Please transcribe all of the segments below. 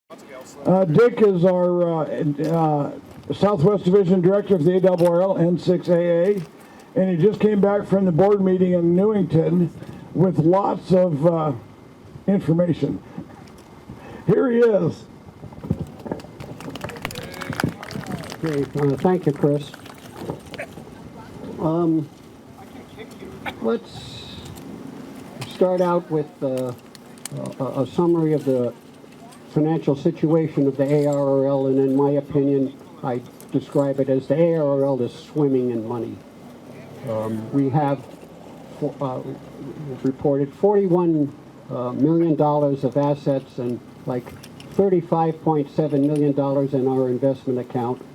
Dick is our Southwest Division Director of the ARRL N6AA, and he just came back from the board meeting in Newington with lots of information. Here he is. Okay, thank you, Chris. Let's start out with a summary of the financial situation of the ARRL, and in my opinion, I describe it as the ARRL is swimming in money. We have reported $41 million of assets and like $35.7 million in our investment account.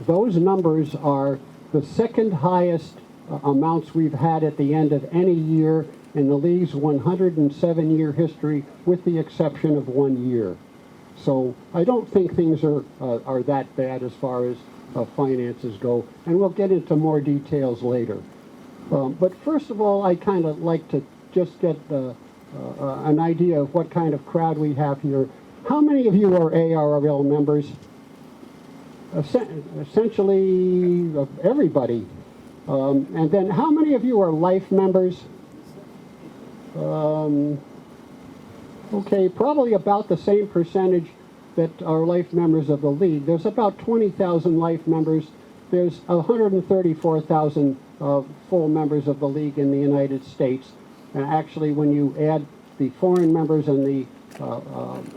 Those numbers are the second highest amounts we've had at the end of any year in the league's 107-year history, with the exception of 1 year. So I don't think things are that bad as far as finances go, and we'll get into more details later. But first of all, I kind of like to just get an idea of what kind of crowd we have here. How many of you are ARRL members? Essentially everybody. And then how many of you are life members? Okay, probably about the same percentage that are life members of the league. There's about 20,000 life members. There's 134,000 full members of the league in the United States. And actually, when you add the foreign members and the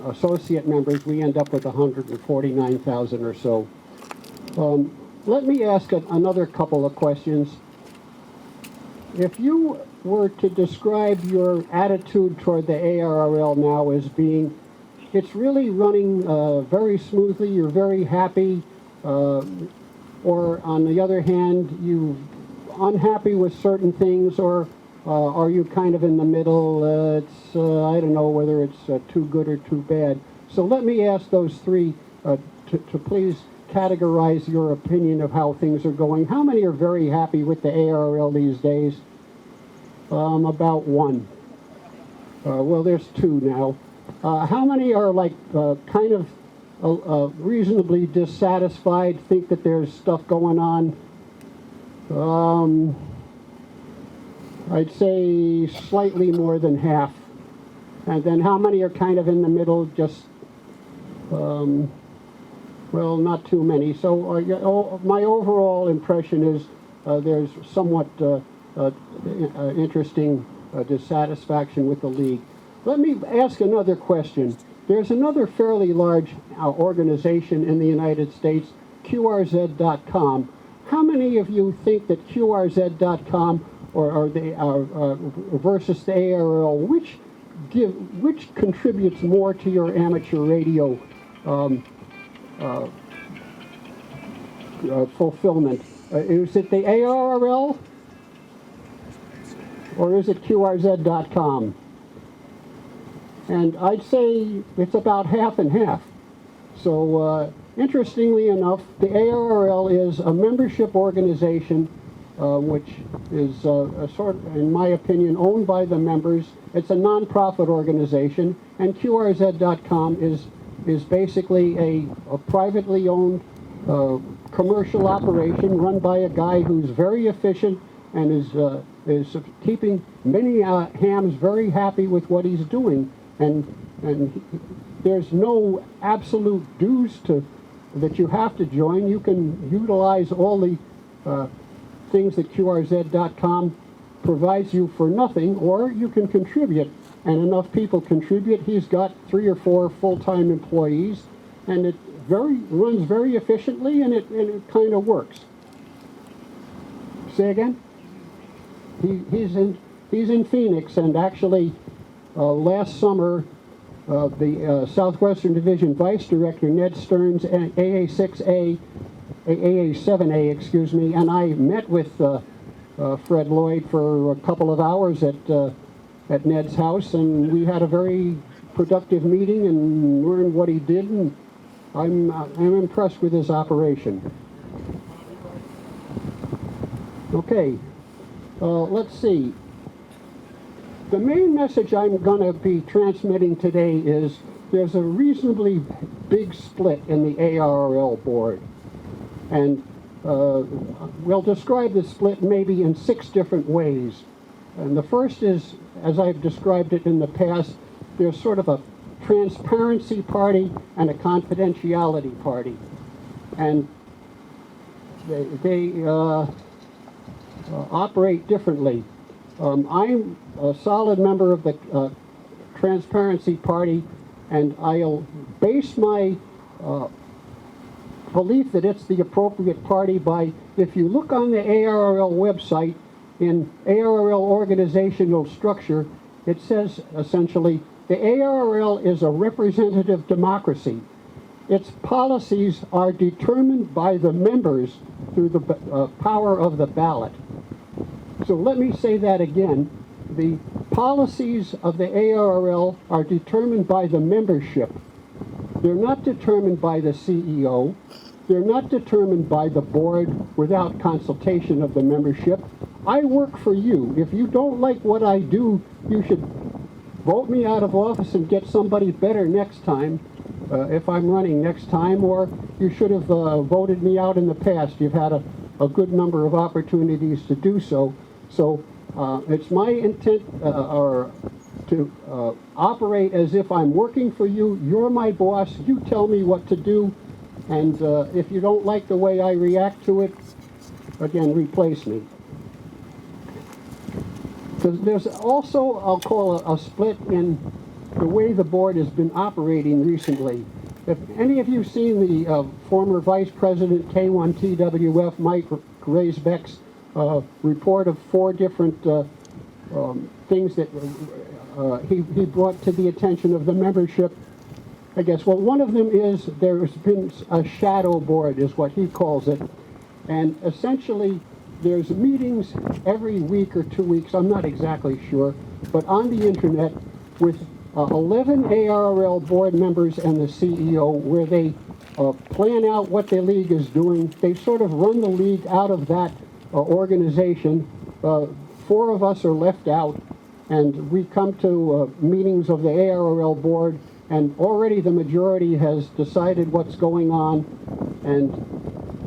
associate members, we end up with 149,000 or so. Let me ask another couple of questions. If you were to describe your attitude toward the ARRL now as being, it's really running very smoothly, you're very happy, or on the other hand, you're unhappy with certain things, or are you kind of in the middle? I don't know whether it's too good or too bad. So let me ask those three to please categorize your opinion of how things are going. How many are very happy with the ARRL these days? About one. Well, there's two now. How many are like kind of reasonably dissatisfied, think that there's stuff going on? I'd say slightly more than half. And then how many are kind of in the middle, just well, not too many. So my overall impression is there's somewhat interesting dissatisfaction with the league. Let me ask another question. There's another fairly large organization in the United States, QRZ.com. How many of you think that QRZ.com or versus the ARRL, which contributes more to your amateur radio fulfillment? Is it the ARRL or is it QRZ.com? And I'd say it's about half and half. So interestingly enough, the ARRL is a membership organization which is sort of, in my opinion, owned by the members. It's a non-profit organization, and QRZ.com is basically a privately owned commercial operation run by a guy who's very efficient and is keeping many hams very happy with what he's doing. And there's no absolute dues that you have to join. You can utilize all the things that QRZ.com provides you for nothing, or you can contribute. And enough people contribute. He's got 3 or 4 full-time employees, and it runs very efficiently, and it kind of works. Say again? He's in Phoenix, and actually last summer the Southwestern Division Vice Director Ned Stearns, AA7A, excuse me, and I met with Fred Lloyd for a couple of hours at Ned's house, and we had a very productive meeting and learned what he did, and I'm impressed with his operation. Okay, let's see. The main message I'm going to be transmitting today is there's a reasonably big split in the ARRL board. And we'll describe the split maybe in 6 different ways. And the first is, as I've described it in the past, there's sort of a transparency party and a confidentiality party. And they operate differently. I'm a solid member of the Transparency Party, and I'll base my belief that it's the appropriate party by, if you look on the ARRL website, in ARRL organizational structure, it says essentially, the ARRL is a representative democracy. Its policies are determined by the members through the power of the ballot. So let me say that again. The policies of the ARRL are determined by the membership. They're not determined by the CEO. They're not determined by the board without consultation of the membership. I work for you. If you don't like what I do, you should vote me out of office and get somebody better next time, if I'm running next time, or you should have voted me out in the past. You've had a good number of opportunities to do so. So it's my intent to operate as if I'm working for you. You're my boss. You tell me what to do. And if you don't like the way I react to it, again, replace me. There's also, I'll call a split in the way the board has been operating recently. If any of you have seen the former Vice President K1TWF, Mike Raisbeck's report of 4 different things that he brought to the attention of the membership, I guess, well, one of them is there's been a shadow board, is what he calls it. And essentially, there's meetings every week or 2 weeks, I'm not exactly sure, but on the internet with 11 ARRL board members and the CEO, where they plan out what the league is doing. They sort of run the league out of that organization. 4 of us are left out, and we come to meetings of the ARRL board, and already the majority has decided what's going on, and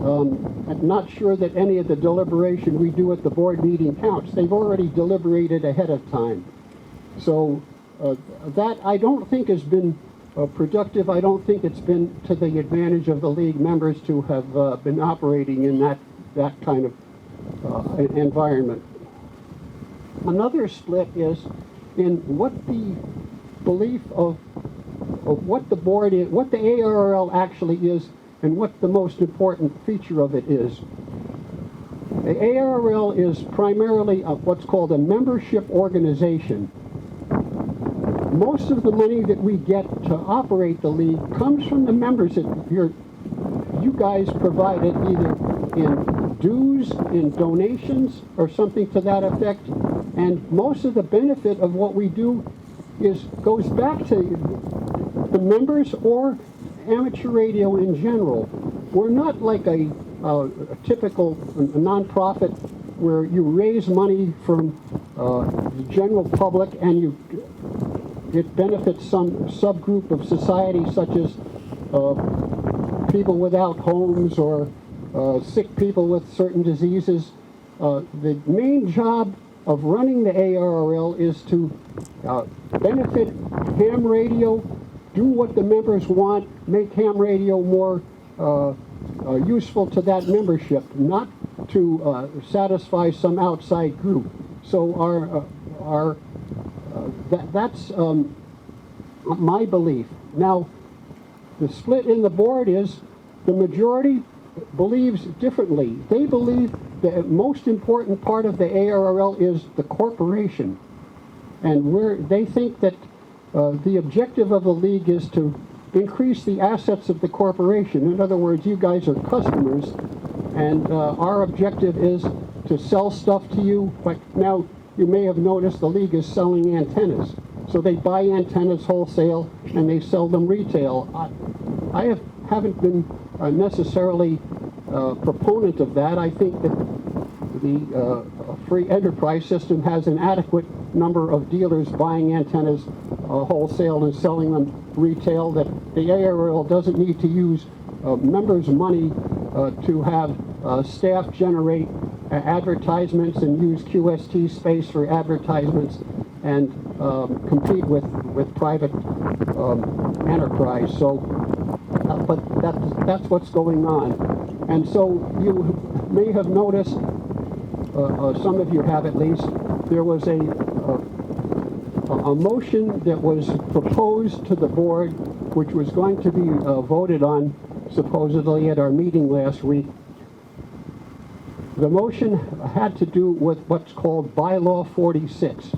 I'm not sure that any of the deliberation we do at the board meeting counts. They've already deliberated ahead of time. So that I don't think has been productive. I don't think it's been to the advantage of the league members to have been operating in that kind of environment. Another split is in what the belief of what the board is, what the ARRL actually is, and what the most important feature of it is. The ARRL is primarily what's called a membership organization. Most of the money that we get to operate the league comes from the members that you guys provided, either in dues, in donations, or something to that effect. And most of the benefit of what we do goes back to the members or amateur radio in general. We're not like a typical nonprofit where you raise money from the general public and it benefits some subgroup of society, such as people without homes or sick people with certain diseases. The main job of running the ARRL is to benefit ham radio, do what the members want, make ham radio more useful to that membership, not to satisfy some outside group. So that's my belief. Now, the split in the board is the majority believes differently. They believe the most important part of the ARRL is the corporation, and they think that the objective of the league is to increase the assets of the corporation. In other words, you guys are customers, and our objective is to sell stuff to you. But now you may have noticed the league is selling antennas. So they buy antennas wholesale and they sell them retail. I haven't been necessarily a proponent of that. I think that the free enterprise system has an adequate number of dealers buying antennas wholesale and selling them retail, that the ARRL doesn't need to use members' money to have staff generate advertisements and use QST space for advertisements and compete with private enterprise. So, but that's what's going on. And so you may have noticed, some of you have at least, there was a motion that was proposed to the board, which was going to be voted on supposedly at our meeting last week. The motion had to do with what's called Bylaw 46,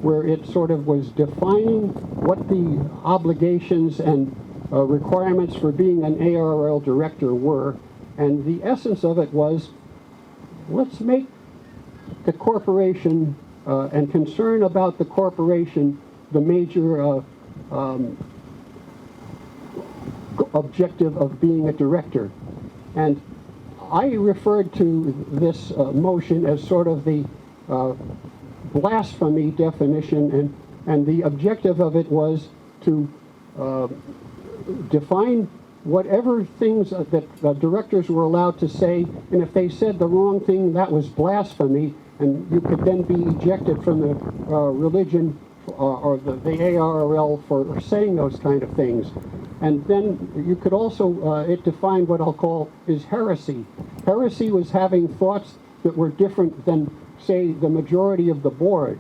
where it sort of was defining what the obligations and requirements for being an ARRL director were. And the essence of it was, let's make the corporation and concern about the corporation the major objective of being a director. And I referred to this motion as sort of the blasphemy definition, and the objective of it was to define whatever things that directors were allowed to say, and if they said the wrong thing, that was blasphemy, and you could then be ejected from the religion or the ARRL for saying those kind of things. And then you could also, it defined what I'll call is heresy. Heresy was having thoughts that were different than, say, the majority of the board.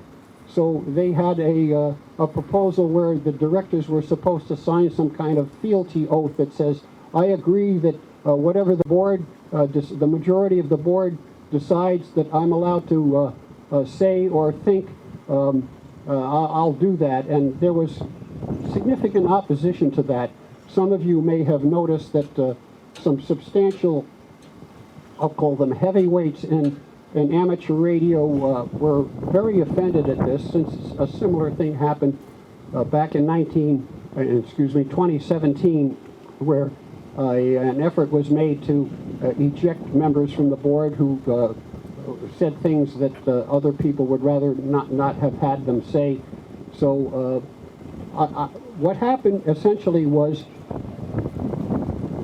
So they had a proposal where the directors were supposed to sign some kind of fealty oath that says, I agree that whatever the board, the majority of the board decides that I'm allowed to say or think, I'll do that. And there was significant opposition to that. Some of you may have noticed that some substantial, I'll call them heavyweights in amateur radio, were very offended at this, since a similar thing happened back in 2017, where an effort was made to eject members from the board who said things that other people would rather not have had them say. So what happened essentially was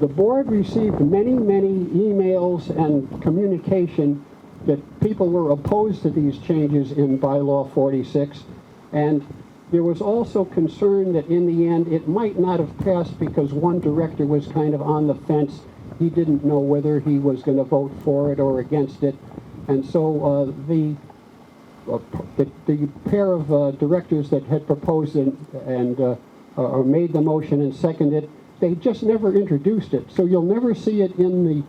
the board received many emails and communication that people were opposed to these changes in Bylaw 46, and there was also concern that in the end it might not have passed because one director was kind of on the fence. He didn't know whether he was going to vote for it or against it, and so the pair of directors that had proposed it and or made the motion and seconded it, they just never introduced it. So you'll never see it in the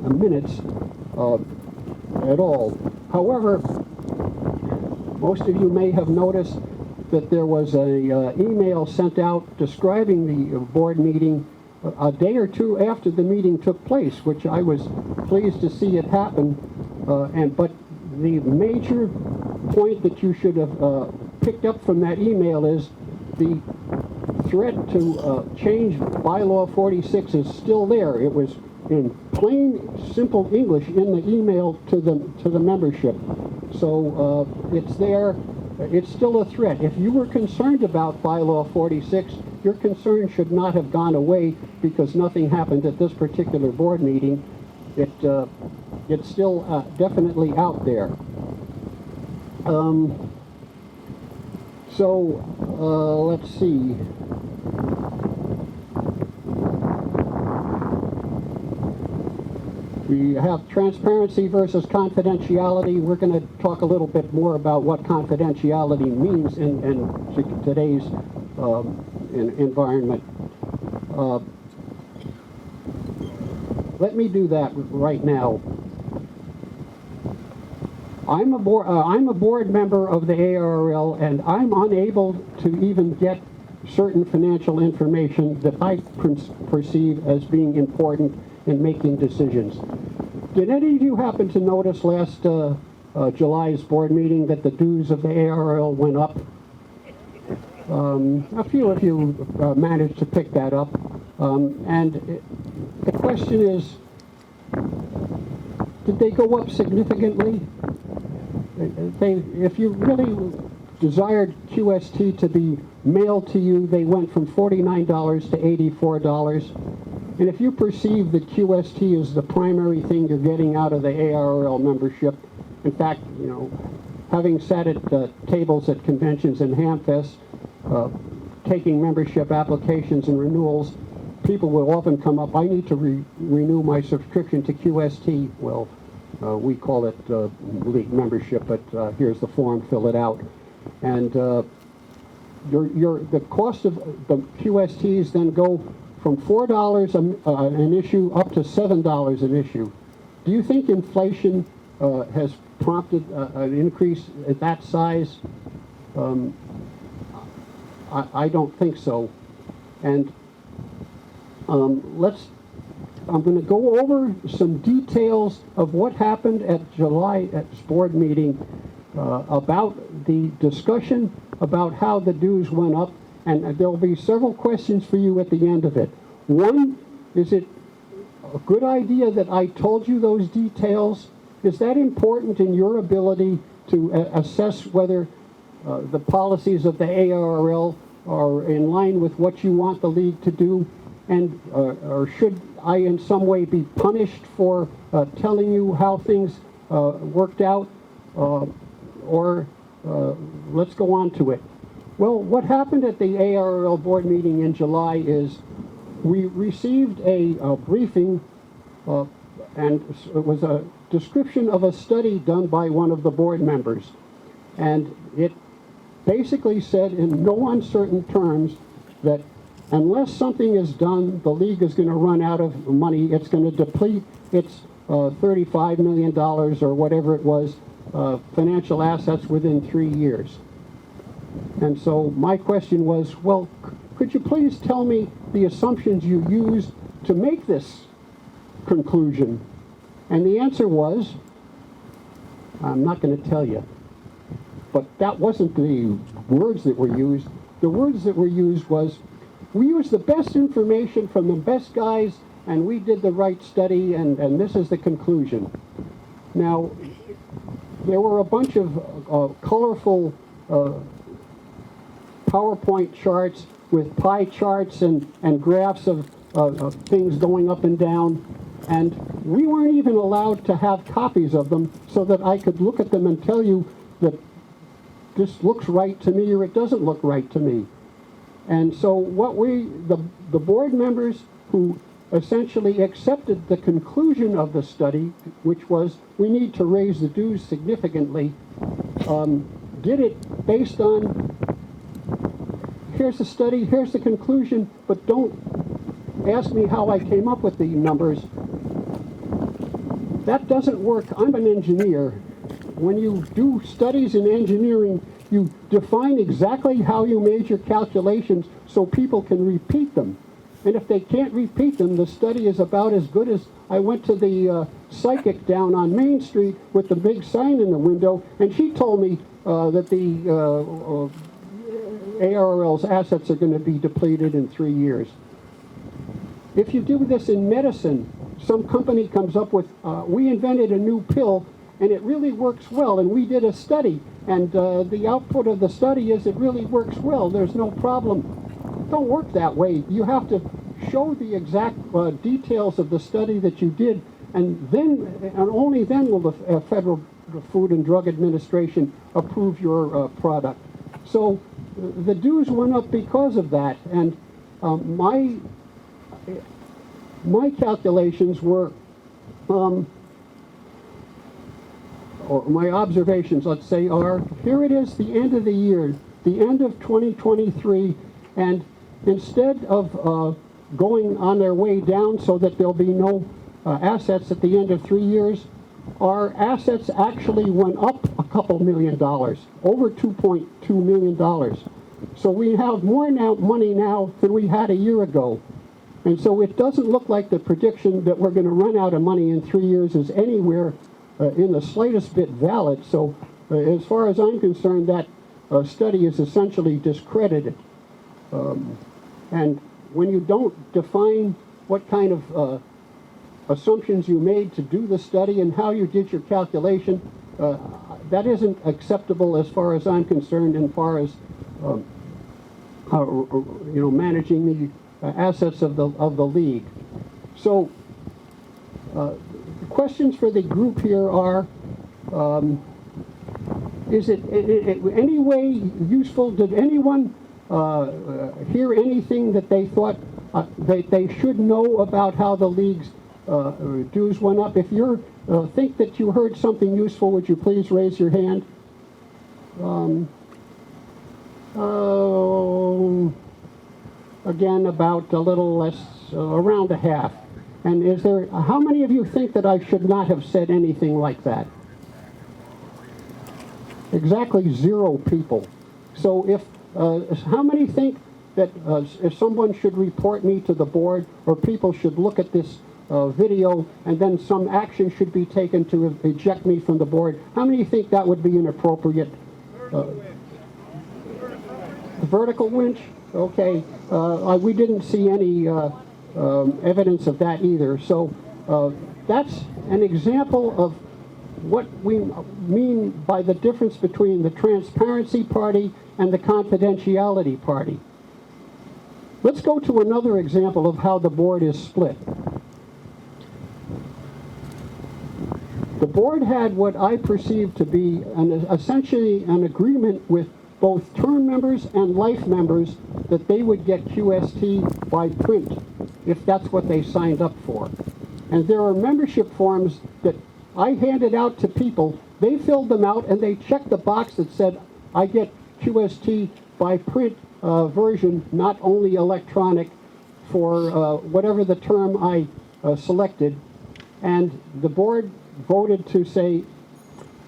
minutes at all. However, most of you may have noticed that there was a email sent out describing the board meeting a day or two after the meeting took place, which I was pleased to see it happen. But the major point that you should have picked up from that email is the threat to change Bylaw 46 is still there. It was in plain, simple English in the email to the membership. So it's there. It's still a threat. If you were concerned about Bylaw 46, your concern should not have gone away because nothing happened at this particular board meeting. It's still definitely out there. Let's see. We have transparency versus confidentiality. We're going to talk a little bit more about what confidentiality means in today's environment. Let me do that right now. I'm a board member of the ARRL, and I'm unable to even get certain financial information that I perceive as being important in making decisions. Did any of you happen to notice last July's board meeting that the dues of the ARRL went up? A few of you managed to pick that up. The question is, did they go up significantly? If you really desired QST to be mailed to you, they went from $49 to $84. And if you perceive that QST is the primary thing you're getting out of the ARRL membership, in fact, you know, having sat at tables at conventions and Hamfest, taking membership applications and renewals, people will often come up, I need to renew my subscription to QST. Well, we call it league membership, but here's the form, fill it out. And the cost of the QSTs then go from $4 an issue up to $7 an issue. Do you think inflation has prompted an increase at that size? I don't think so. And I'm going to go over some details of what happened at July's board meeting about the discussion about how the dues went up, and there will be several questions for you at the end of it. One, is it a good idea that I told you those details? Is that important in your ability to assess whether the policies of the ARRL are in line with what you want the league to do? And or should I in some way be punished for telling you how things worked out? Or let's go on to it. Well, what happened at the ARRL board meeting in July is we received a briefing, and it was a description of a study done by one of the board members. And it basically said in no uncertain terms that unless something is done, the league is going to run out of money. It's going to deplete its $35 million or whatever it was, financial assets within 3 years. And so my question was, well, could you please tell me the assumptions you used to make this conclusion? And the answer was, I'm not going to tell you. But that wasn't the words that were used. The words that were used was, we used the best information from the best guys, and we did the right study, and this is the conclusion. Now, there were a bunch of colorful PowerPoint charts with pie charts and graphs of things going up and down, and we weren't even allowed to have copies of them so that I could look at them and tell you that this looks right to me or it doesn't look right to me. And so what the board members who essentially accepted the conclusion of the study, which was we need to raise the dues significantly, did it based on, here's the study, here's the conclusion, but don't ask me how I came up with the numbers. That doesn't work. I'm an engineer. When you do studies in engineering, you define exactly how you made your calculations so people can repeat them. And if they can't repeat them, the study is about as good as, I went to the psychic down on Main Street with the big sign in the window, and she told me that the ARRL's assets are going to be depleted in 3 years. If you do this in medicine, some company comes up with, we invented a new pill, and it really works well, and we did a study, and the output of the study is it really works well, there's no problem. Don't work that way. You have to show the exact details of the study that you did, and only then will the Federal Food and Drug Administration approve your product. So the dues went up because of that, and my calculations were, or my observations, let's say, are, here it is, the end of the year, the end of 2023, and instead of going on their way down so that there'll be no assets at the end of 3 years, our assets actually went up a couple $1 million, over $2.2 million. So we have more money now than we had a year ago. And so it doesn't look like the prediction that we're going to run out of money in 3 years is anywhere in the slightest bit valid. So as far as I'm concerned, that study is essentially discredited. And when you don't define what kind of assumptions you made to do the study and how you did your calculation, that isn't acceptable as far as I'm concerned, and far as managing the assets of the league. So, the questions for the group here are: is it any way useful? Did anyone hear anything that they thought they should know about how the league's dues went up? If you think that you heard something useful, would you please raise your hand? Again, about a little less, around a half. And is there, how many of you think that I should not have said anything like that? Exactly 0 people. So if, how many think that if someone should report me to the board, or people should look at this video, and then some action should be taken to eject me from the board? How many think that would be an appropriate? Vertical winch? Okay. We didn't see any evidence of that either. So that's an example of what we mean by the difference between the transparency party and the confidentiality party. Let's go to another example of how the board is split. The board had what I perceive to be essentially an agreement with both term members and life members that they would get QST by print if that's what they signed up for. And there are membership forms that I handed out to people. They filled them out and they checked the box that said, I get QST by print version, not only electronic, for whatever the term I selected. And the board voted to say,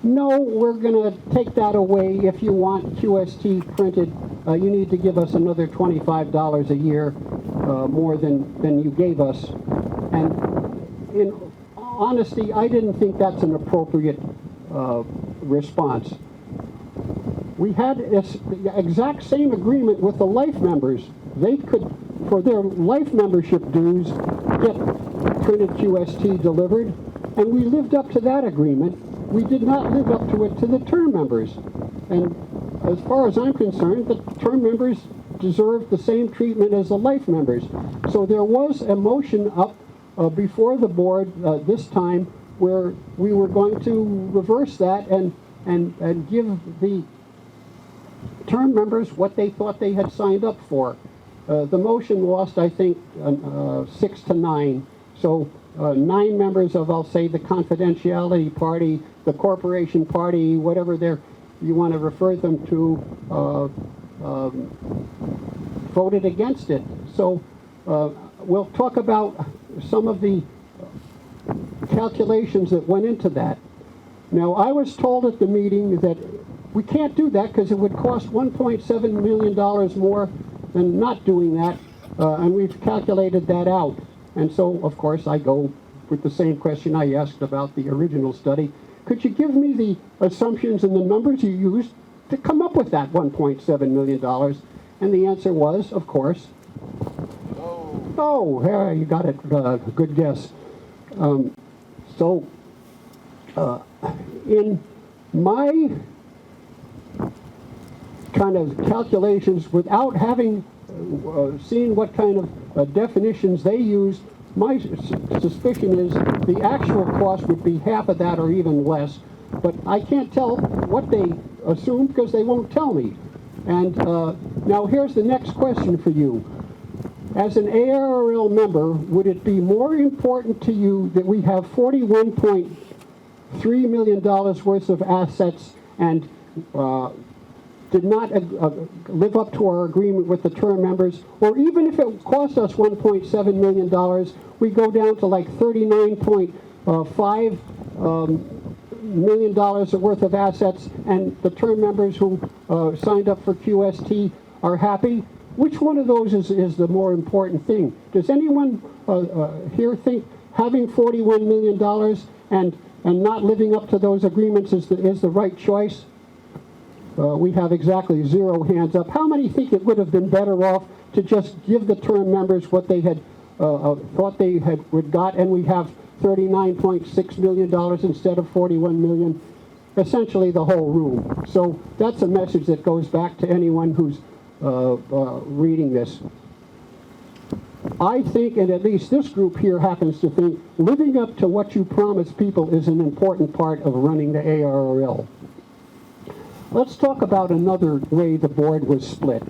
no, we're going to take that away. If you want QST printed, you need to give us another $25 a year more than you gave us. And in honesty, I didn't think that's an appropriate response. We had the exact same agreement with the life members. They could, for their life membership dues, get printed QST delivered, and we lived up to that agreement. We did not live up to it to the term members. And as far as I'm concerned, the term members deserve the same treatment as the life members. So there was a motion up before the board this time where we were going to reverse that and give the term members what they thought they had signed up for. The motion lost, I think, 6-9. So 9 members of, I'll say, the confidentiality party, the corporation party, whatever you want to refer them to, voted against it. So we'll talk about some of the calculations that went into that. Now, I was told at the meeting that we can't do that because it would cost $1.7 million more than not doing that, and we've calculated that out. And so, of course, I go with the same question I asked about the original study. Could you give me the assumptions and the numbers you used to come up with that $1.7 million? And the answer was, of course, oh, yeah, you got it. Good guess. In my kind of calculations, without having seen what kind of definitions they used, my suspicion is the actual cost would be half of that or even less. But I can't tell what they assumed because they won't tell me. And now here's the next question for you. As an ARRL member, would it be more important to you that we have $41.3 million worth of assets and did not live up to our agreement with the term members, or even if it cost us $1.7 million, we go down to like $39.5 million worth of assets, and the term members who signed up for QST are happy? Which one of those is the more important thing? Does anyone here think having $41 million and not living up to those agreements is the right choice? We have exactly 0 hands up. How many think it would have been better off to just give the term members what they had thought they would got, and we have $39.6 million instead of $41 million? essentially the whole room. So that's a message that goes back to anyone who's reading this. I think, and at least this group here happens to think, living up to what you promise people is an important part of running the ARRL. Let's talk about another way the board was split.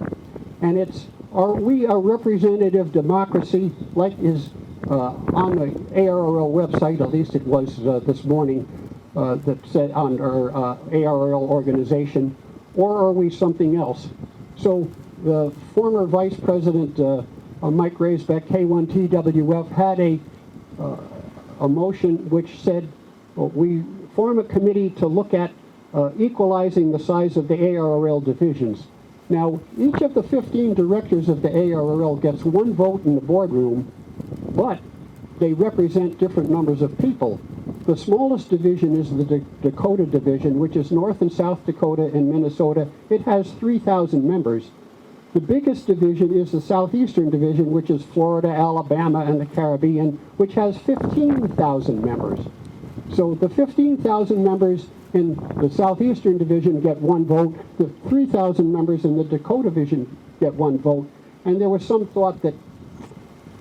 And it's, are we a representative democracy, like is on the ARRL website, at least it was this morning, that said on our ARRL organization, or are we something else? So the former Vice President Mike Raisbeck, K1TWF, had a motion which said we form a committee to look at equalizing the size of the ARRL divisions. Now, each of the 15 directors of the ARRL gets one vote in the boardroom, but they represent different numbers of people. The smallest division is the Dakota division, which is North and South Dakota and Minnesota. It has 3,000 members. The biggest division is the Southeastern Division, which is Florida, Alabama, and the Caribbean, which has 15,000 members. So the 15,000 members in the Southeastern Division get one vote. The 3,000 members in the Dakota Division get one vote. And there was some thought that,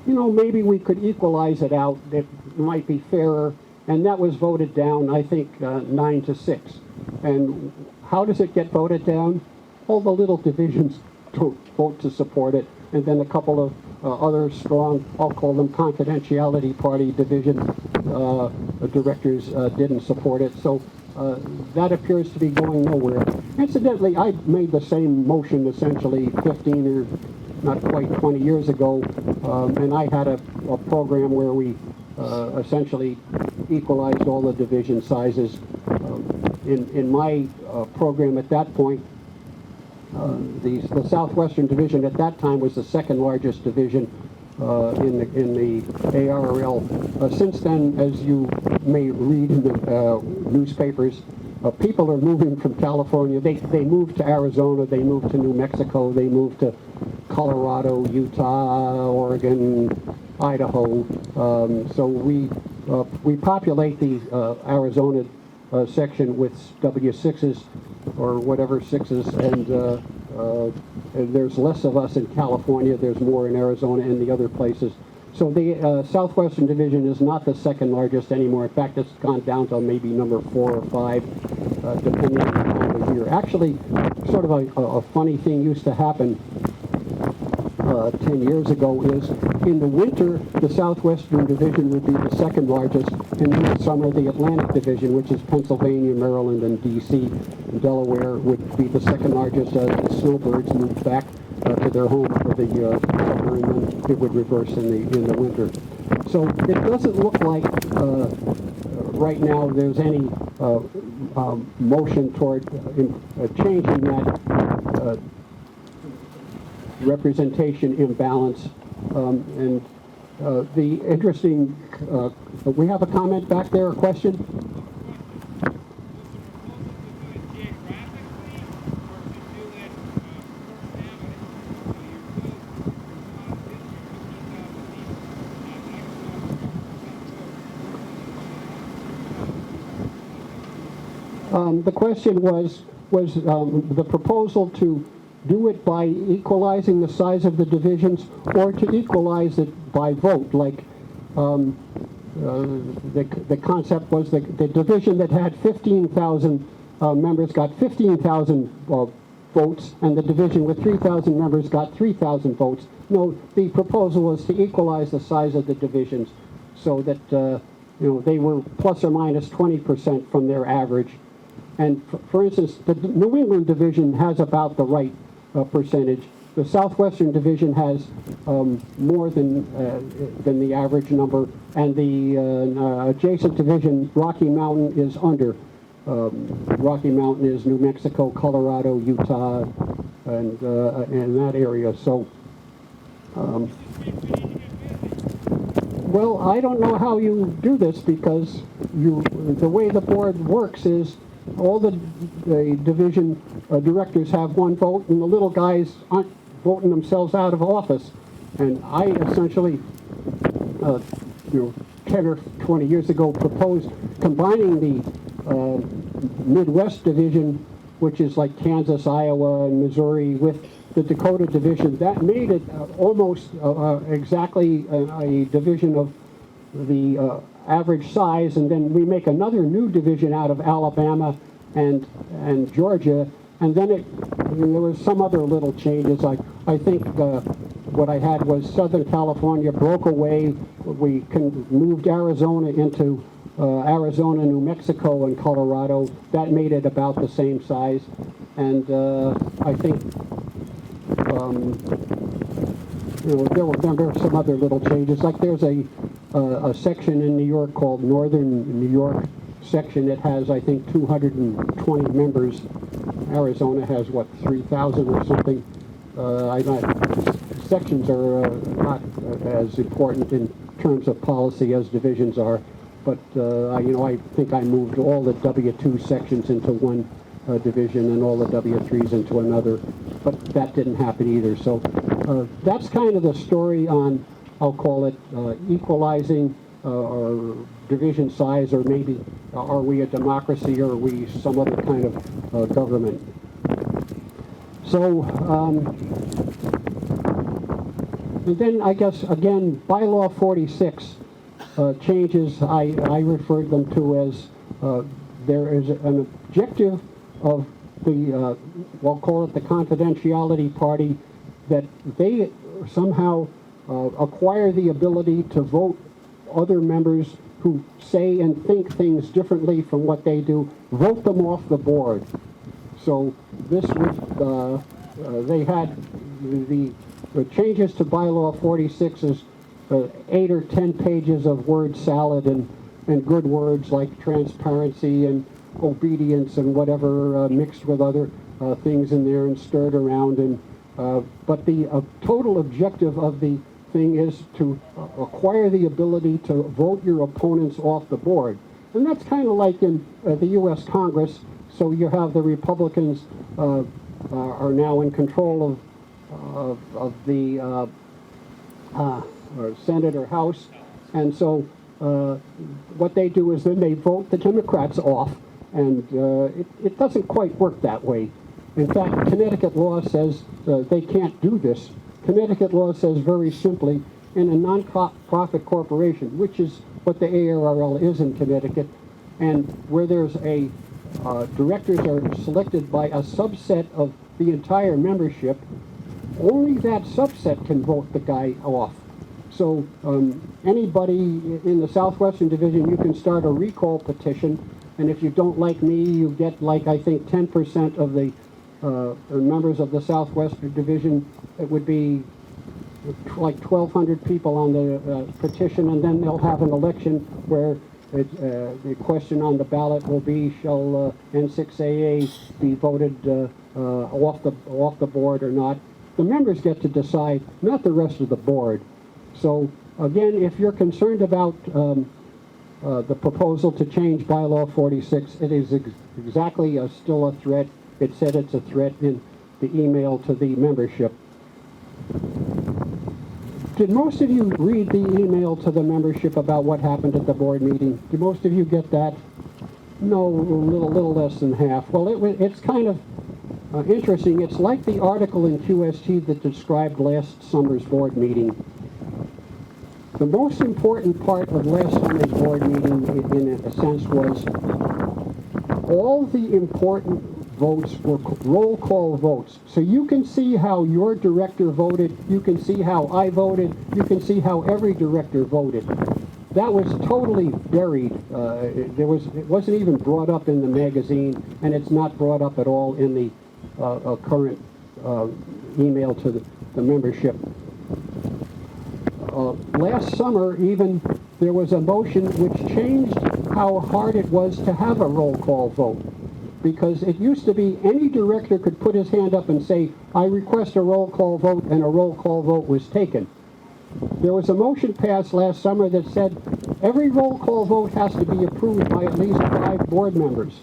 you know, maybe we could equalize it out. It might be fairer. And that was voted down, I think, 9-6. And how does it get voted down? All the little divisions don't vote to support it, and then a couple of other strong, I'll call them confidentiality party division directors didn't support it. So that appears to be going nowhere. Incidentally, I made the same motion essentially 15 or not quite 20 years ago, and I had a program where we essentially equalized all the division sizes. In my program at that point, the Southwestern Division at that time was the second largest division in the ARRL. Since then, as you may read in the newspapers, people are moving from California. They moved to Arizona, they moved to New Mexico, they moved to Colorado, Utah, Oregon, Idaho. So we populate the Arizona section with W6s or whatever sixes, and there's less of us in California, there's more in Arizona and the other places. So the Southwestern Division is not the second largest anymore. In fact, it's gone down to maybe number 4 or 5, depending on the time of year. Actually, sort of a funny thing used to happen 10 years ago is in the winter, the Southwestern Division would be the second largest, and in the summer, the Atlantic Division, which is Pennsylvania, Maryland, and D.C., and Delaware, would be the second largest as the snowbirds moved back to their home for the summer, and then it would reverse in the winter. So it doesn't look like right now there's any motion toward changing that representation imbalance. And the interesting, we have a comment back there, a question? The question was the proposal to do it by equalizing the size of the divisions or to equalize it by vote, like the concept was the division that had 15,000 members got 15,000 votes, and the division with 3,000 members got 3,000 votes. No, the proposal was to equalize the size of the divisions so that they were plus or minus 20% from their average. And for instance, the New England division has about the right percentage. The Southwestern Division has more than the average number, and the adjacent division, Rocky Mountain, is under. Rocky Mountain is New Mexico, Colorado, Utah, and that area. So, well, I don't know how you do this because the way the board works is all the division directors have one vote, and the little guys aren't voting themselves out of office. And I essentially, 10 or 20 years ago, proposed combining the Midwest division, which is like Kansas, Iowa, and Missouri, with the Dakota division, that made it almost exactly a division of the average size, and then we make another new division out of Alabama and Georgia, and then there was some other little changes. I think what I had was Southern California broke away. We moved Arizona into Arizona, New Mexico, and Colorado. That made it about the same size, and I think there were some other little changes. Like there's a section in New York called Northern New York section that has, I think, 220 members. Arizona has, what, 3,000 or something? Sections are not as important in terms of policy as divisions are, but I think I moved all the W2 sections into one division and all the W3s into another, but that didn't happen either. So that's kind of the story on, I'll call it, equalizing our division size, or maybe are we a democracy or are we some other kind of government. So, and then I guess, again, bylaw 46 changes, I referred them to as there is an objective of the, we'll call it the confidentiality party, that they somehow acquire the ability to vote other members who say and think things differently from what they do, vote them off the board. So this would, they had the changes to bylaw 46 is 8 or 10 pages of word salad and good words like transparency and obedience and whatever mixed with other things in there and stirred around. And but the total objective of the thing is to acquire the ability to vote your opponents off the board. And that's kind of like in the U.S. Congress. So you have the Republicans are now in control of the or Senate or House. And so what they do is then they vote the Democrats off. And it doesn't quite work that way. In fact, Connecticut law says they can't do this. Connecticut law says very simply, in a non-profit corporation, which is what the ARRL is in Connecticut, and where there's a directors are selected by a subset of the entire membership, only that subset can vote the guy off. So anybody in the Southwestern Division, you can start a recall petition, and if you don't like me, you get, like, I think 10% of the members of the Southwestern Division. It would be like 1,200 people on the petition, and then they'll have an election where the question on the ballot will be, shall N6AA be voted off the board or not? The members get to decide, not the rest of the board. So again, if you're concerned about the proposal to change bylaw 46, it is exactly still a threat. It said it's a threat in the email to the membership. Did most of you read the email to the membership about what happened at the board meeting? Did most of you get that? No, a little less than half. Well, it's kind of interesting. It's like the article in QST that described last summer's board meeting. The most important part of last summer's board meeting, in a sense, was all the important votes were roll call votes. So you can see how your director voted, you can see how I voted, you can see how every director voted. That was totally buried. It wasn't even brought up in the magazine, and it's not brought up at all in the current email to the membership. Last summer, even, there was a motion which changed how hard it was to have a roll call vote. Because it used to be any director could put his hand up and say, I request a roll call vote, and a roll call vote was taken. There was a motion passed last summer that said every roll call vote has to be approved by at least 5 board members.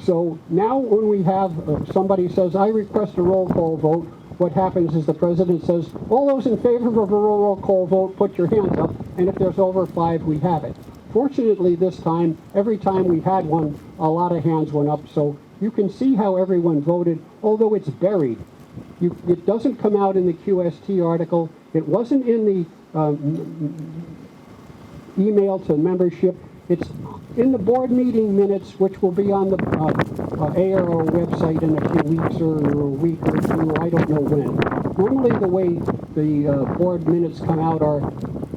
So now when we have somebody says, I request a roll call vote, what happens is the president says, all those in favor of a roll call vote, put your hands up, and if there's over 5, we have it. Fortunately, this time, every time we had one, a lot of hands went up, so you can see how everyone voted, although it's buried. It doesn't come out in the QST article. It wasn't in the email to membership. It's in the board meeting minutes, which will be on the ARRL website in a few weeks or a week or two, I don't know when. Normally the way the board minutes come out are,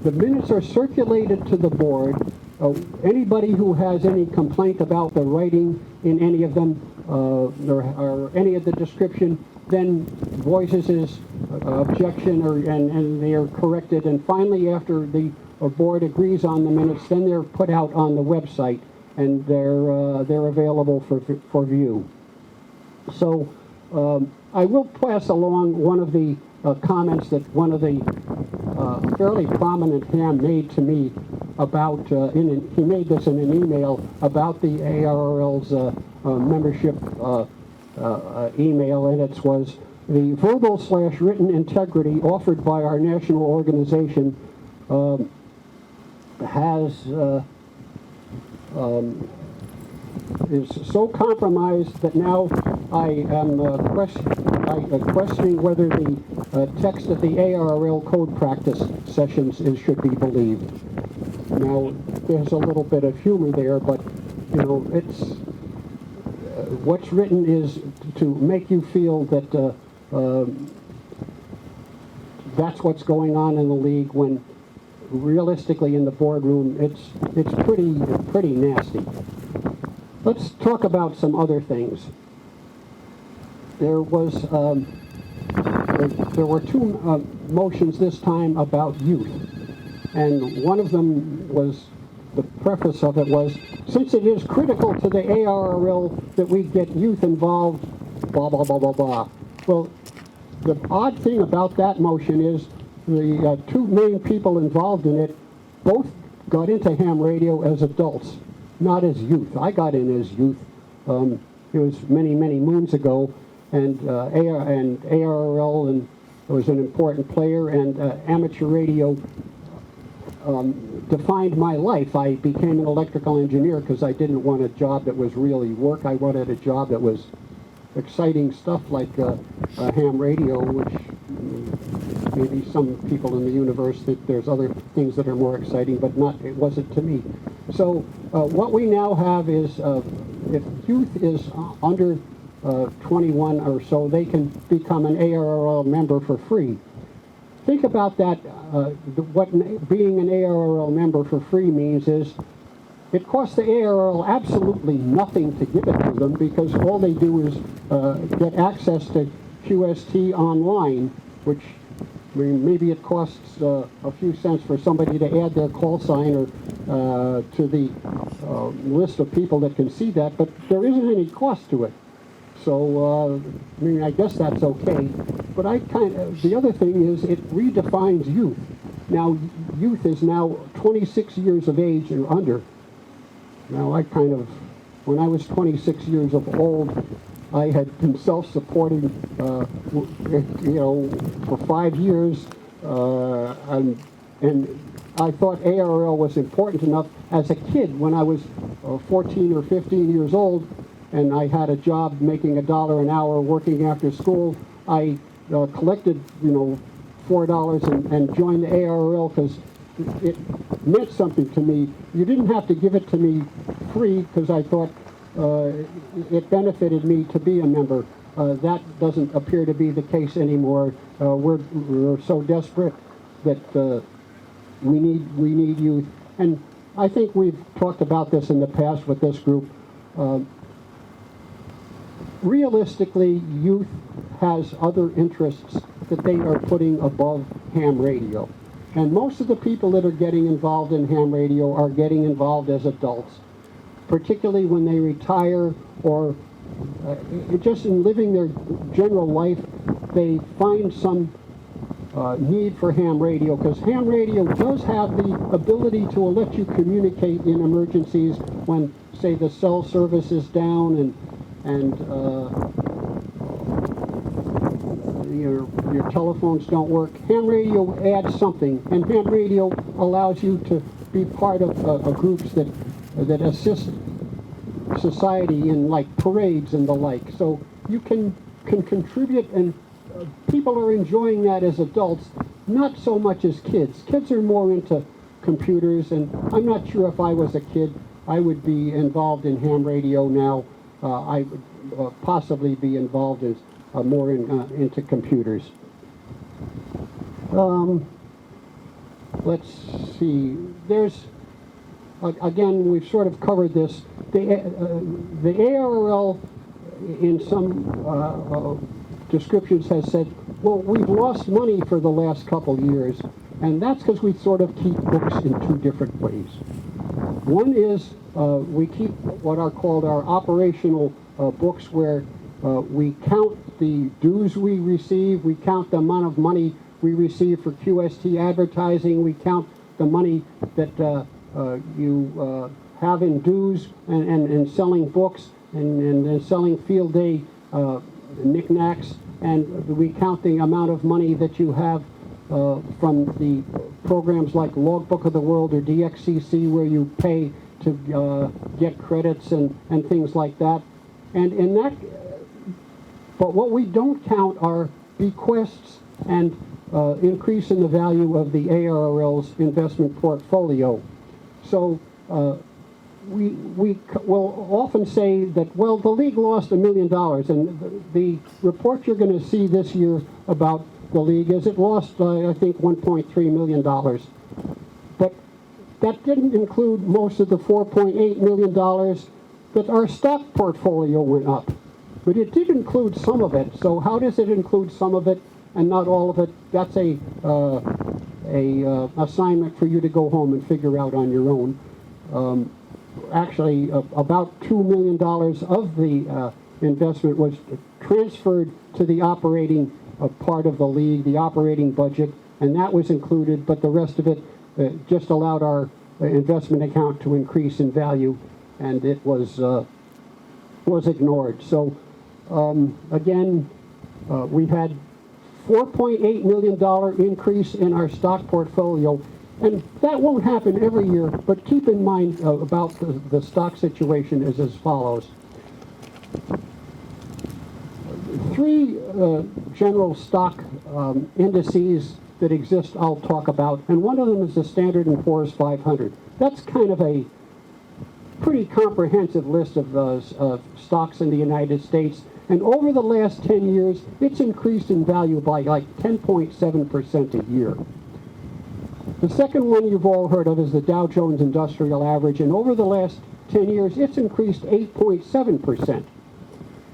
the minutes are circulated to the board. Anybody who has any complaint about the writing in any of them or any of the description then voices his objection and they are corrected. And finally, after the board agrees on the minutes, then they're put out on the website and they're available for view. So I will pass along one of the comments that one of the fairly prominent ham made to me about, he made this in an email about the ARRL's membership email, and it was the verbal/written integrity offered by our national organization is so compromised that now I am questioning whether the text of the ARRL code practice sessions should be believed. Now, there's a little bit of humor there, but you know, it's what's written is to make you feel that that's what's going on in the league, when realistically in the boardroom it's pretty nasty. Let's talk about some other things. There were two motions this time about youth, and one of them was, the preface of it was, since it is critical to the ARRL that we get youth involved, blah, blah, blah, blah, blah. Well, the odd thing about that motion is the two main people involved in it both got into ham radio as adults, not as youth. I got in as youth. It was many, many moons ago, and ARRL and was an important player, and amateur radio defined my life. I became an electrical engineer because I didn't want a job that was really work. I wanted a job that was exciting stuff like ham radio, which maybe some people in the universe think there's other things that are more exciting, but it wasn't to me. So what we now have is, if youth is under 21 or so, they can become an ARRL member for free. Think about that. What being an ARRL member for free means is it costs the ARRL absolutely nothing to give it to them, because all they do is get access to QST online, which, I mean, maybe it costs a few cents for somebody to add their call sign or to the list of people that can see that, but there isn't any cost to it. So, I mean, I guess that's okay. But the other thing is it redefines youth. Now, youth is now 26 years of age or under. Now, when I was 26 years of old, I had been self-supporting, you know, for 5 years, and I thought ARRL was important enough as a kid when I was 14 or 15 years old, and I had a job making $1 an hour working after school. I collected, you know, $4 and joined the ARRL because it meant something to me. You didn't have to give it to me free, because I thought it benefited me to be a member. That doesn't appear to be the case anymore. We're so desperate that we need youth. And I think we've talked about this in the past with this group. Realistically, youth has other interests that they are putting above ham radio. And most of the people that are getting involved in ham radio are getting involved as adults, particularly when they retire or just in living their general life, they find some need for ham radio, because ham radio does have the ability to let you communicate in emergencies when, say, the cell service is down and your telephones don't work. Ham radio adds something, and ham radio allows you to be part of groups that assist society in like parades and the like. So you can contribute, and people are enjoying that as adults, not so much as kids. Kids are more into computers, and I'm not sure if I was a kid I would be involved in ham radio now. I would possibly be involved as more into computers. Let's see. There's again, we've sort of covered this. The ARRL, in some descriptions, has said, well, we've lost money for the last couple years, and that's because we sort of keep books in two different ways. One is we keep what are called our operational books, where we count the dues we receive, we count the amount of money we receive for QST advertising, we count the money that you have in dues and selling books and selling field day knickknacks, and we count the amount of money that you have from the programs like Logbook of the World or DXCC, where you pay to get credits and things like that. And in that, but what we don't count are bequests and increase in the value of the ARRL's investment portfolio. So we will often say that, well, the league lost $1 million, and the report you're going to see this year about the league is it lost, I think, $1.3 million. But that didn't include most of the $4.8 million that our stock portfolio went up. But it did include some of it. So how does it include some of it and not all of it? That's a assignment for you to go home and figure out on your own. Actually, about $2 million of the investment was transferred to the operating part of the league, the operating budget, and that was included, but the rest of it just allowed our investment account to increase in value, and it was ignored. So again, we had $4.8 million increase in our stock portfolio, and that won't happen every year, but keep in mind about the stock situation is as follows. Three general stock indices that exist I'll talk about, and one of them is the Standard & Poor's 500. That's kind of a pretty comprehensive list of stocks in the United States, and over the last 10 years, it's increased in value by like 10.7% a year. The second one you've all heard of is the Dow Jones Industrial Average, and over the last 10 years, it's increased 8.7%.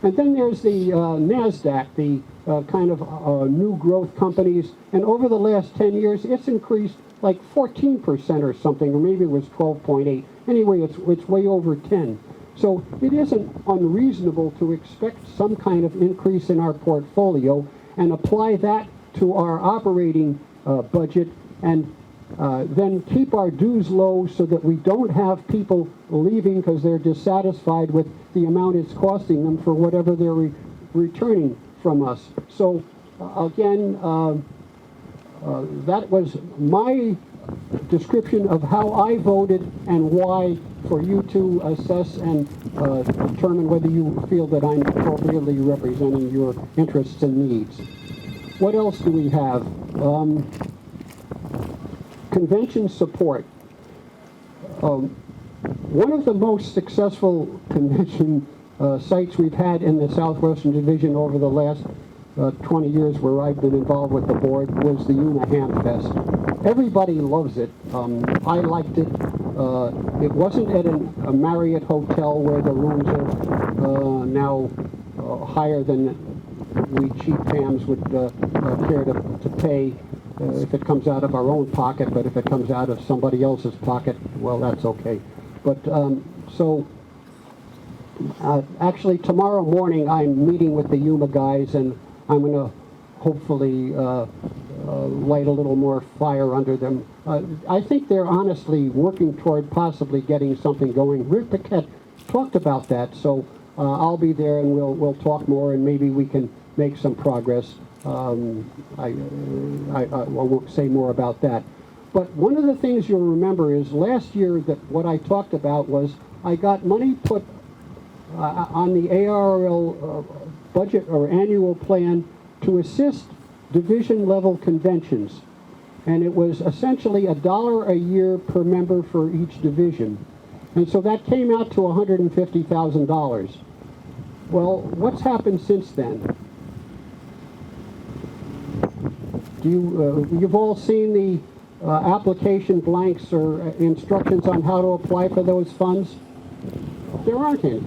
And then there's the NASDAQ, the kind of new growth companies, and over the last 10 years, it's increased like 14% or something, or maybe it was 12.8. Anyway, it's way over 10. So it isn't unreasonable to expect some kind of increase in our portfolio and apply that to our operating budget, and then keep our dues low so that we don't have people leaving because they're dissatisfied with the amount it's costing them for whatever they're returning from us. So again, that was my description of how I voted and why, for you to assess and determine whether you feel that I'm appropriately representing your interests and needs. What else do we have? Convention support. One of the most successful convention sites we've had in the Southwestern Division over the last 20 years where I've been involved with the board was the Yuma Ham Fest. Everybody loves it. I liked it. It wasn't at a Marriott hotel where the rooms are now higher than we cheap hams would care to pay if it comes out of our own pocket, but if it comes out of somebody else's pocket, well, that's okay. But actually tomorrow morning I'm meeting with the Yuma guys, and I'm going to hopefully light a little more fire under them. I think they're honestly working toward possibly getting something going. Rick Paquette talked about that, so I'll be there and we'll talk more, and maybe we can make some progress. I won't say more about that. But one of the things you'll remember is last year that what I talked about was I got money put on the ARRL budget or annual plan to assist division level conventions. And it was essentially $1 a year per member for each division. And so that came out to $150,000. Well, what's happened since then? You've all seen the application blanks or instructions on how to apply for those funds? There aren't any.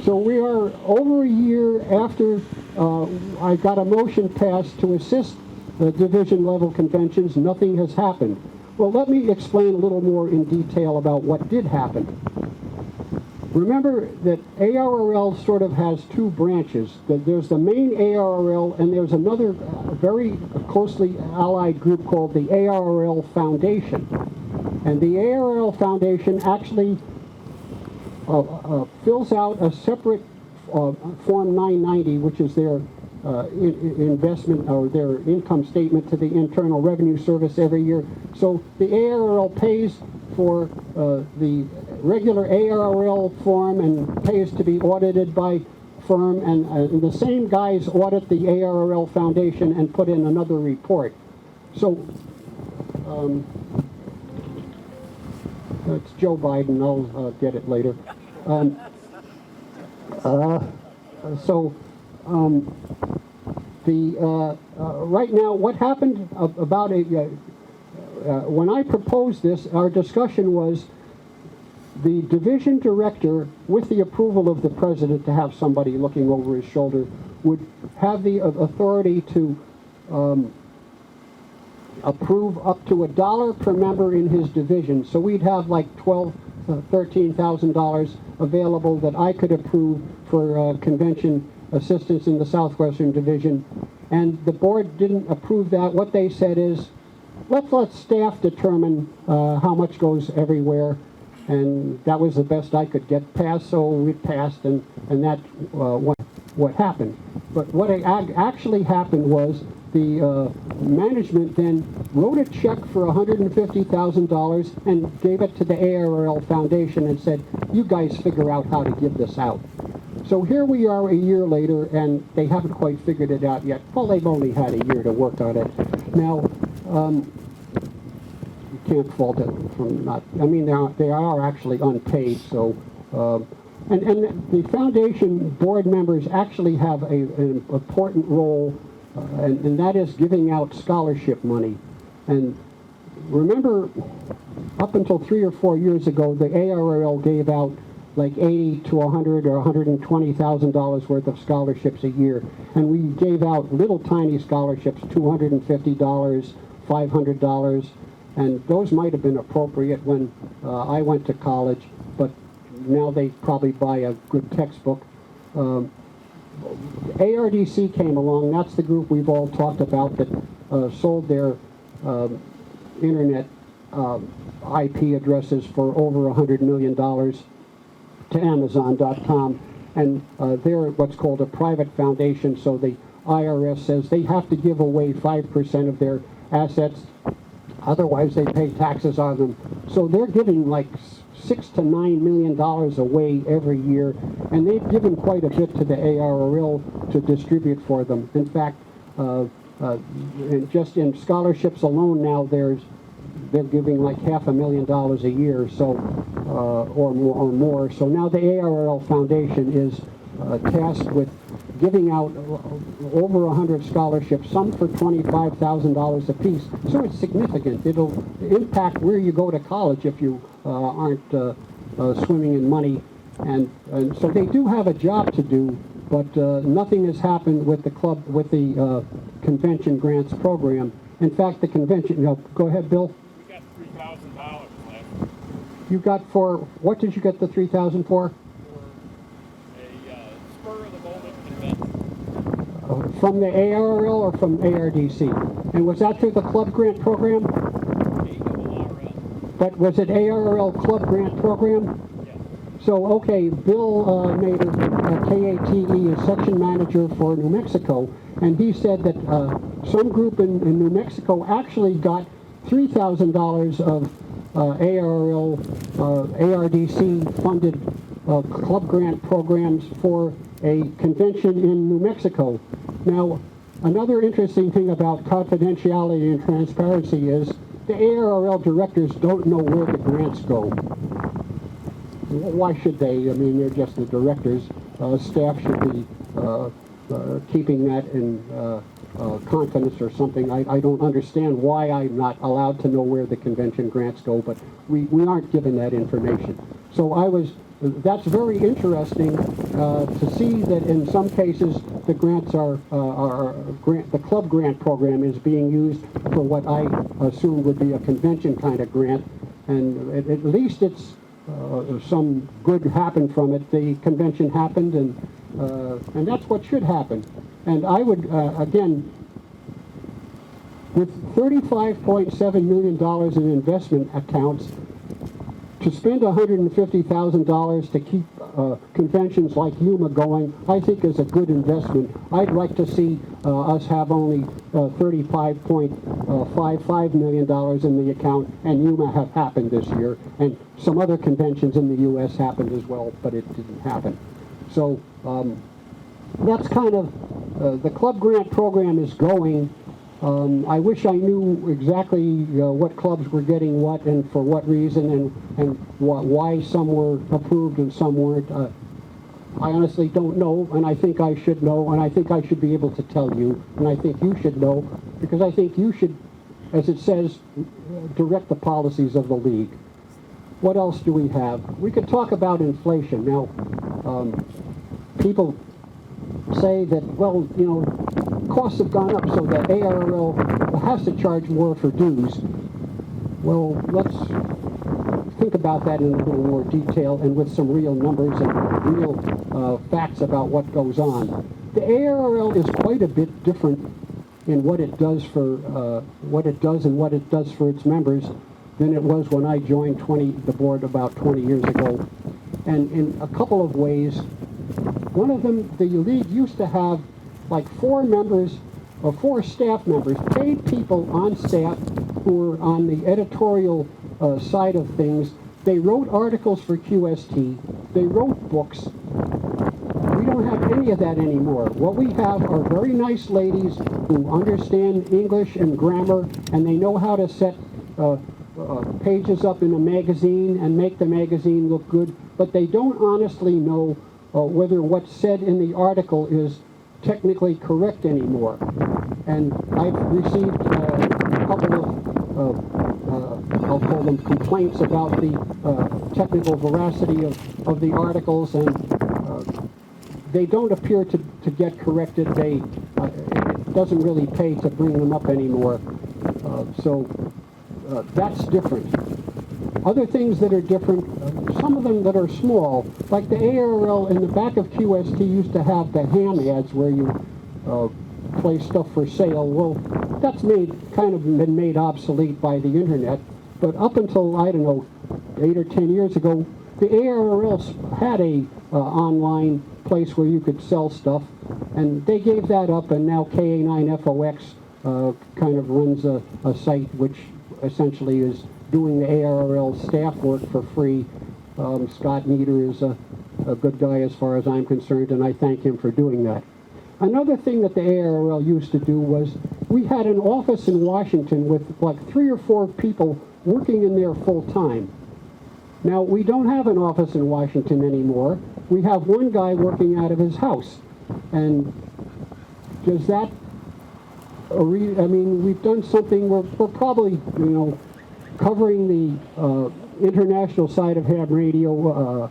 So we are over a year after I got a motion passed to assist the division level conventions. Nothing has happened. Well, let me explain a little more in detail about what did happen. Remember that ARRL sort of has two branches. There's the main ARRL, and there's another very closely allied group called the ARRL Foundation. And the ARRL Foundation actually fills out a separate Form 990, which is their investment or their income statement to the Internal Revenue Service every year. So the ARRL pays for the regular ARRL form and pays to be audited by firm, and the same guys audit the ARRL Foundation and put in another report. So it's Joe Biden. I'll get it later. Right now, what happened about when I proposed this, our discussion was the division director, with the approval of the president to have somebody looking over his shoulder, would have the authority to approve up to $1 per member in his division. So we'd have like $13,000 available that I could approve for convention assistance in the Southwestern Division. And the board didn't approve that. What they said is, let's let staff determine how much goes everywhere. And that was the best I could get passed, so it passed, and that's what happened. But what actually happened was the management then wrote a check for $150,000 and gave it to the ARRL Foundation and said, you guys figure out how to give this out. So here we are a year later, and they haven't quite figured it out yet. Well, they've only had a year to work on it. Now, you can't fault it from not, I mean, they are actually unpaid, so, and the foundation board members actually have an important role, and that is giving out scholarship money. And remember, up until 3 or 4 years ago, the ARRL gave out like $80 to $100 or $120,000 worth of scholarships a year, and we gave out little tiny scholarships, $250, $500, and those might have been appropriate when I went to college, but now they probably buy a good textbook. ARDC came along. That's the group we've all talked about that sold their internet IP addresses for over $100 million to Amazon.com, and they're what's called a private foundation, so the IRS says they have to give away 5% of their assets, otherwise they pay taxes on them. So they're giving like $6 to $9 million away every year, and they've given quite a bit to the ARRL to distribute for them. In fact, just in scholarships alone now, they're giving like $500,000 a year, so or more. So now the ARRL Foundation is tasked with giving out over 100 scholarships, some for $25,000 apiece. So it's significant. It'll impact where you go to college if you aren't swimming in money. And so they do have a job to do, but nothing has happened with the club, with the convention grants program. In fact, the convention, go ahead, Bill. We got $3,000 left. You got for, what did you get the $3,000 for? From the ARRL or from ARDC? And was that through the club grant program? But was it ARRL club grant program? Yes. So, okay, Bill Nader, KATE, is section manager for New Mexico, and he said that some group in New Mexico actually got $3,000 of ARRL, ARDC funded club grant programs for a convention in New Mexico. Now, another interesting thing about confidentiality and transparency is the ARRL directors don't know where the grants go. Why should they? I mean, they're just the directors. Staff should be keeping that in confidence or something. I don't understand why I'm not allowed to know where the convention grants go, but we aren't given that information. So that's very interesting to see that in some cases the grants the club grant program is being used for what I assume would be a convention kind of grant, and at least it's some good happened from it. The convention happened, and that's what should happen. And I would again, with $35.7 million in investment accounts, to spend $150,000 to keep conventions like Yuma going, I think is a good investment. I'd like to see us have only $35.55 million in the account, and Yuma have happened this year, and some other conventions in the U.S. happened as well, but it didn't happen. So that's kind of, the club grant program is going. I wish I knew exactly what clubs were getting what and for what reason and why some were approved and some weren't. I honestly don't know, and I think I should know, and I think I should be able to tell you, and I think you should know, because I think you should, as it says, direct the policies of the league. What else do we have? We could talk about inflation. Now, people say that, well, you know, costs have gone up, so the ARRL has to charge more for dues. Well, let's think about that in a little more detail and with some real numbers and real facts about what goes on. The ARRL is quite a bit different in what it does for what it does for its members than it was when I joined the board about 20 years ago. And in a couple of ways, one of them, the league used to have like 4 staff members, paid people on staff who were on the editorial side of things. They wrote articles for QST. They wrote books. We don't have any of that anymore. What we have are very nice ladies who understand English and grammar, and they know how to set pages up in a magazine and make the magazine look good, but they don't honestly know whether what's said in the article is technically correct anymore. And I've received a couple of, I'll call them complaints about the technical veracity of the articles, and they don't appear to get corrected. It doesn't really pay to bring them up anymore. So that's different. Other things that are different, some of them that are small, like the ARRL in the back of QST used to have the ham ads where you place stuff for sale. Well, that's kind of been made obsolete by the internet. But up until, I don't know, 8 or 10 years ago, the ARRL had a online place where you could sell stuff, and they gave that up, and now KA9FOX kind of runs a site which essentially is doing the ARRL staff work for free. Scott Nieder is a good guy as far as I'm concerned, and I thank him for doing that. Another thing that the ARRL used to do was we had an office in Washington with like 3 or 4 people working in there full time. Now, we don't have an office in Washington anymore. We have one guy working out of his house. And does that, I mean, we've done something, we're probably, you know, covering the international side of ham radio,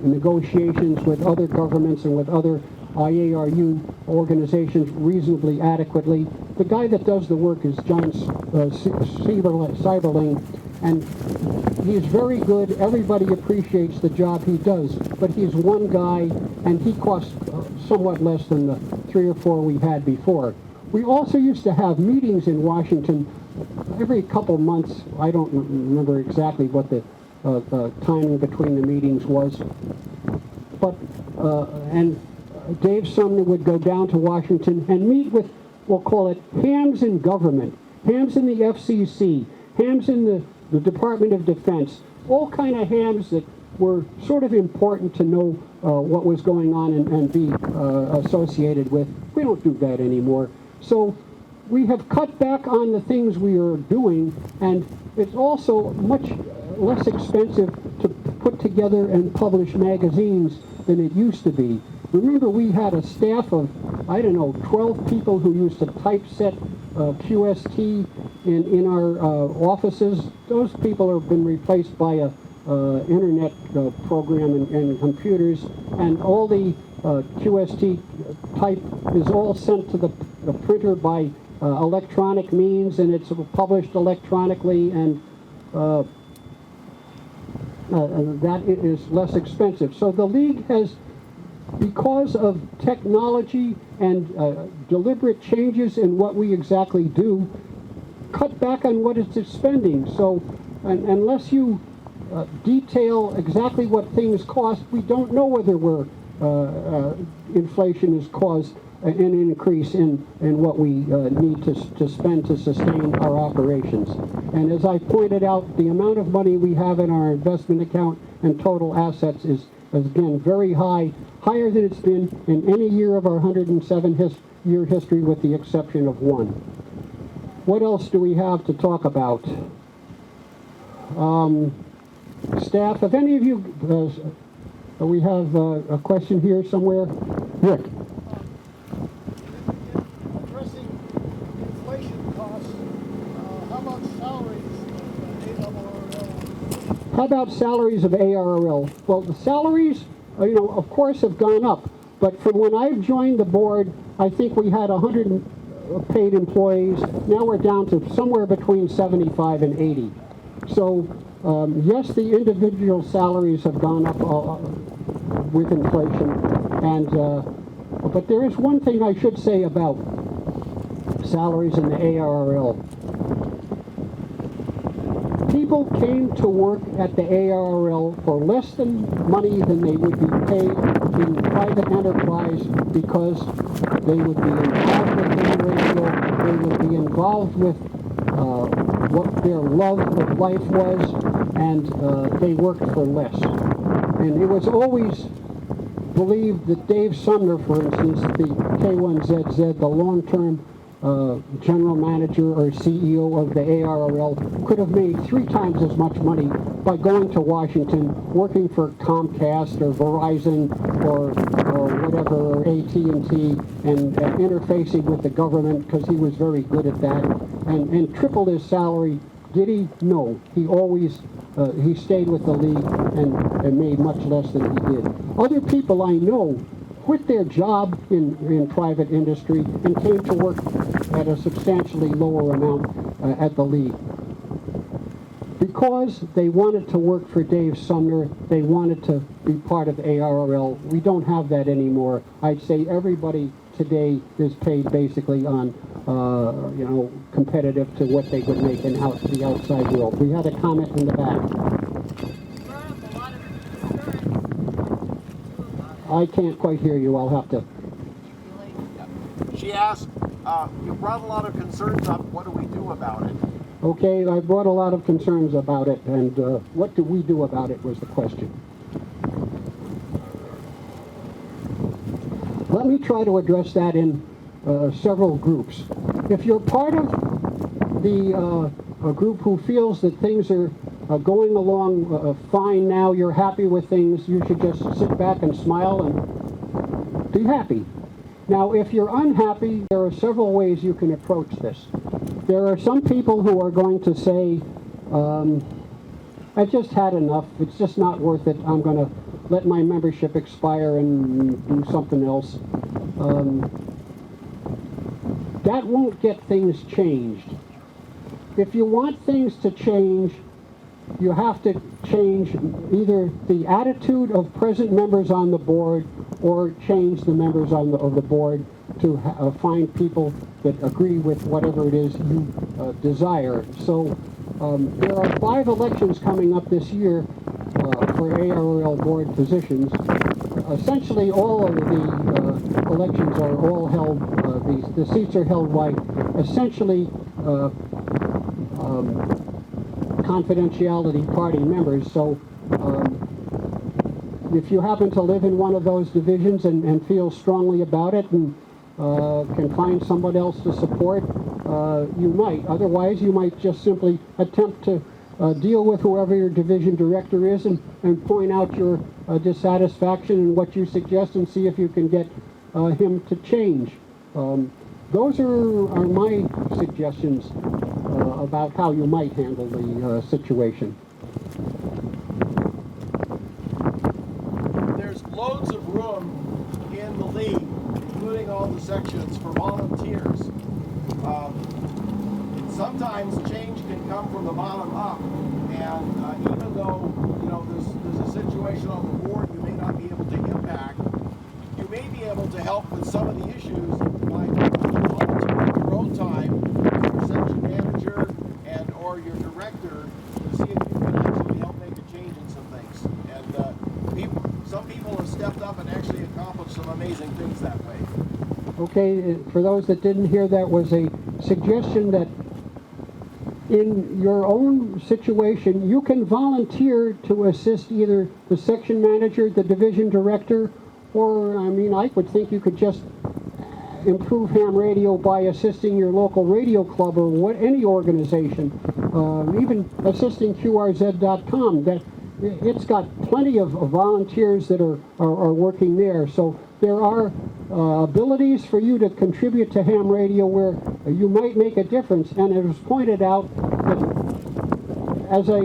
negotiations with other governments and with other IARU organizations reasonably adequately. The guy that does the work is John Seiberling, and he's very good. Everybody appreciates the job he does, but he's one guy, and he costs somewhat less than the 3 or 4 we had before. We also used to have meetings in Washington every couple months. I don't remember exactly what the timing between the meetings was, but and Dave Sumner would go down to Washington and meet with, we'll call it hams in government, hams in the FCC, hams in the Department of Defense, all kind of hams that were sort of important to know what was going on and be associated with. We don't do that anymore. So we have cut back on the things we are doing, and it's also much less expensive to put together and publish magazines than it used to be. Remember, we had a staff of, I don't know, 12 people who used to typeset QST in our offices. Those people have been replaced by a internet program and computers, and all the QST type is all sent to the printer by electronic means, and it's published electronically, and that is less expensive. So the League has, because of technology and deliberate changes in what we exactly do, cut back on what it's spending. So unless you detail exactly what things cost, we don't know whether inflation has caused an increase in what we need to spend to sustain our operations. And as I pointed out, the amount of money we have in our investment account and total assets is again very high, higher than it's been in any year of our 107-year history, with the exception of one. What else do we have to talk about? Staff, if any of you, we have a question here somewhere. Rick. Addressing inflation costs, how about salaries of ARRL? How about salaries of ARRL? Well, the salaries, of course, have gone up. But from when I've joined the board, I think we had 100 paid employees. Now we're down to somewhere between 75 and 80. So, yes, the individual salaries have gone up with inflation. And but there is one thing I should say about salaries in the ARRL. People came to work at the ARRL for less than money than they would be paid in private enterprise, because they would be involved with the radio, they would be involved with what their love of life was, and they worked for less. And it was always believed that Dave Sumner, for instance, the K1ZZ, the long-term general manager or CEO of the ARRL, could have made 3 times as much money by going to Washington, working for Comcast or Verizon or whatever, or AT&T, and interfacing with the government, because he was very good at that, and tripled his salary. Did he? No. He always he stayed with the League and made much less than he did. Other people I know quit their job in private industry and came to work at a substantially lower amount at the League, because they wanted to work for Dave Sumner. They wanted to be part of ARRL. We don't have that anymore. I'd say everybody today is paid basically on competitive to what they could make in the outside world. We had a comment in the back. I can't quite hear you. I'll have to. She asked, you brought a lot of concerns up. What do we do about it? Okay, I brought a lot of concerns about it, and what do we do about it was the question. Let me try to address that in several groups. If you're part of a group who feels that things are going along fine now, you're happy with things, you should just sit back and smile and be happy. Now, if you're unhappy, there are several ways you can approach this. There are some people who are going to say, I've just had enough, it's just not worth it, I'm going to let my membership expire and do something else. That won't get things changed. If you want things to change, you have to change either the attitude of present members on the board, or change the members of the board to find people that agree with whatever it is you desire. So there are 5 elections coming up this year for ARRL board positions. Essentially, all of the elections are all held, the seats are held by essentially confidentiality party members. So if you happen to live in one of those divisions and feel strongly about it and can find someone else to support, you might. Otherwise, you might just simply attempt to deal with whoever your division director is and point out your dissatisfaction and what you suggest and see if you can get him to change. Those are my suggestions about how you might handle the situation. There's loads of room in the league, including all the sections, for volunteers. Sometimes change can come from the bottom up, and even though there's a situation on the board you may not be able to impact, you may be able to help with some of the issues by volunteering your own time to your section manager and or your director to see if you can actually help make a change in some things. And some people have stepped up and actually accomplished some amazing things that way. Okay, for those that didn't hear, that was a suggestion that in your own situation, you can volunteer to assist either the section manager, the division director, or, I mean, I would think you could just improve ham radio by assisting your local radio club or any organization, even assisting QRZ.com. That it's got plenty of volunteers that are working there. So there are abilities for you to contribute to ham radio where you might make a difference. And it was pointed out that as a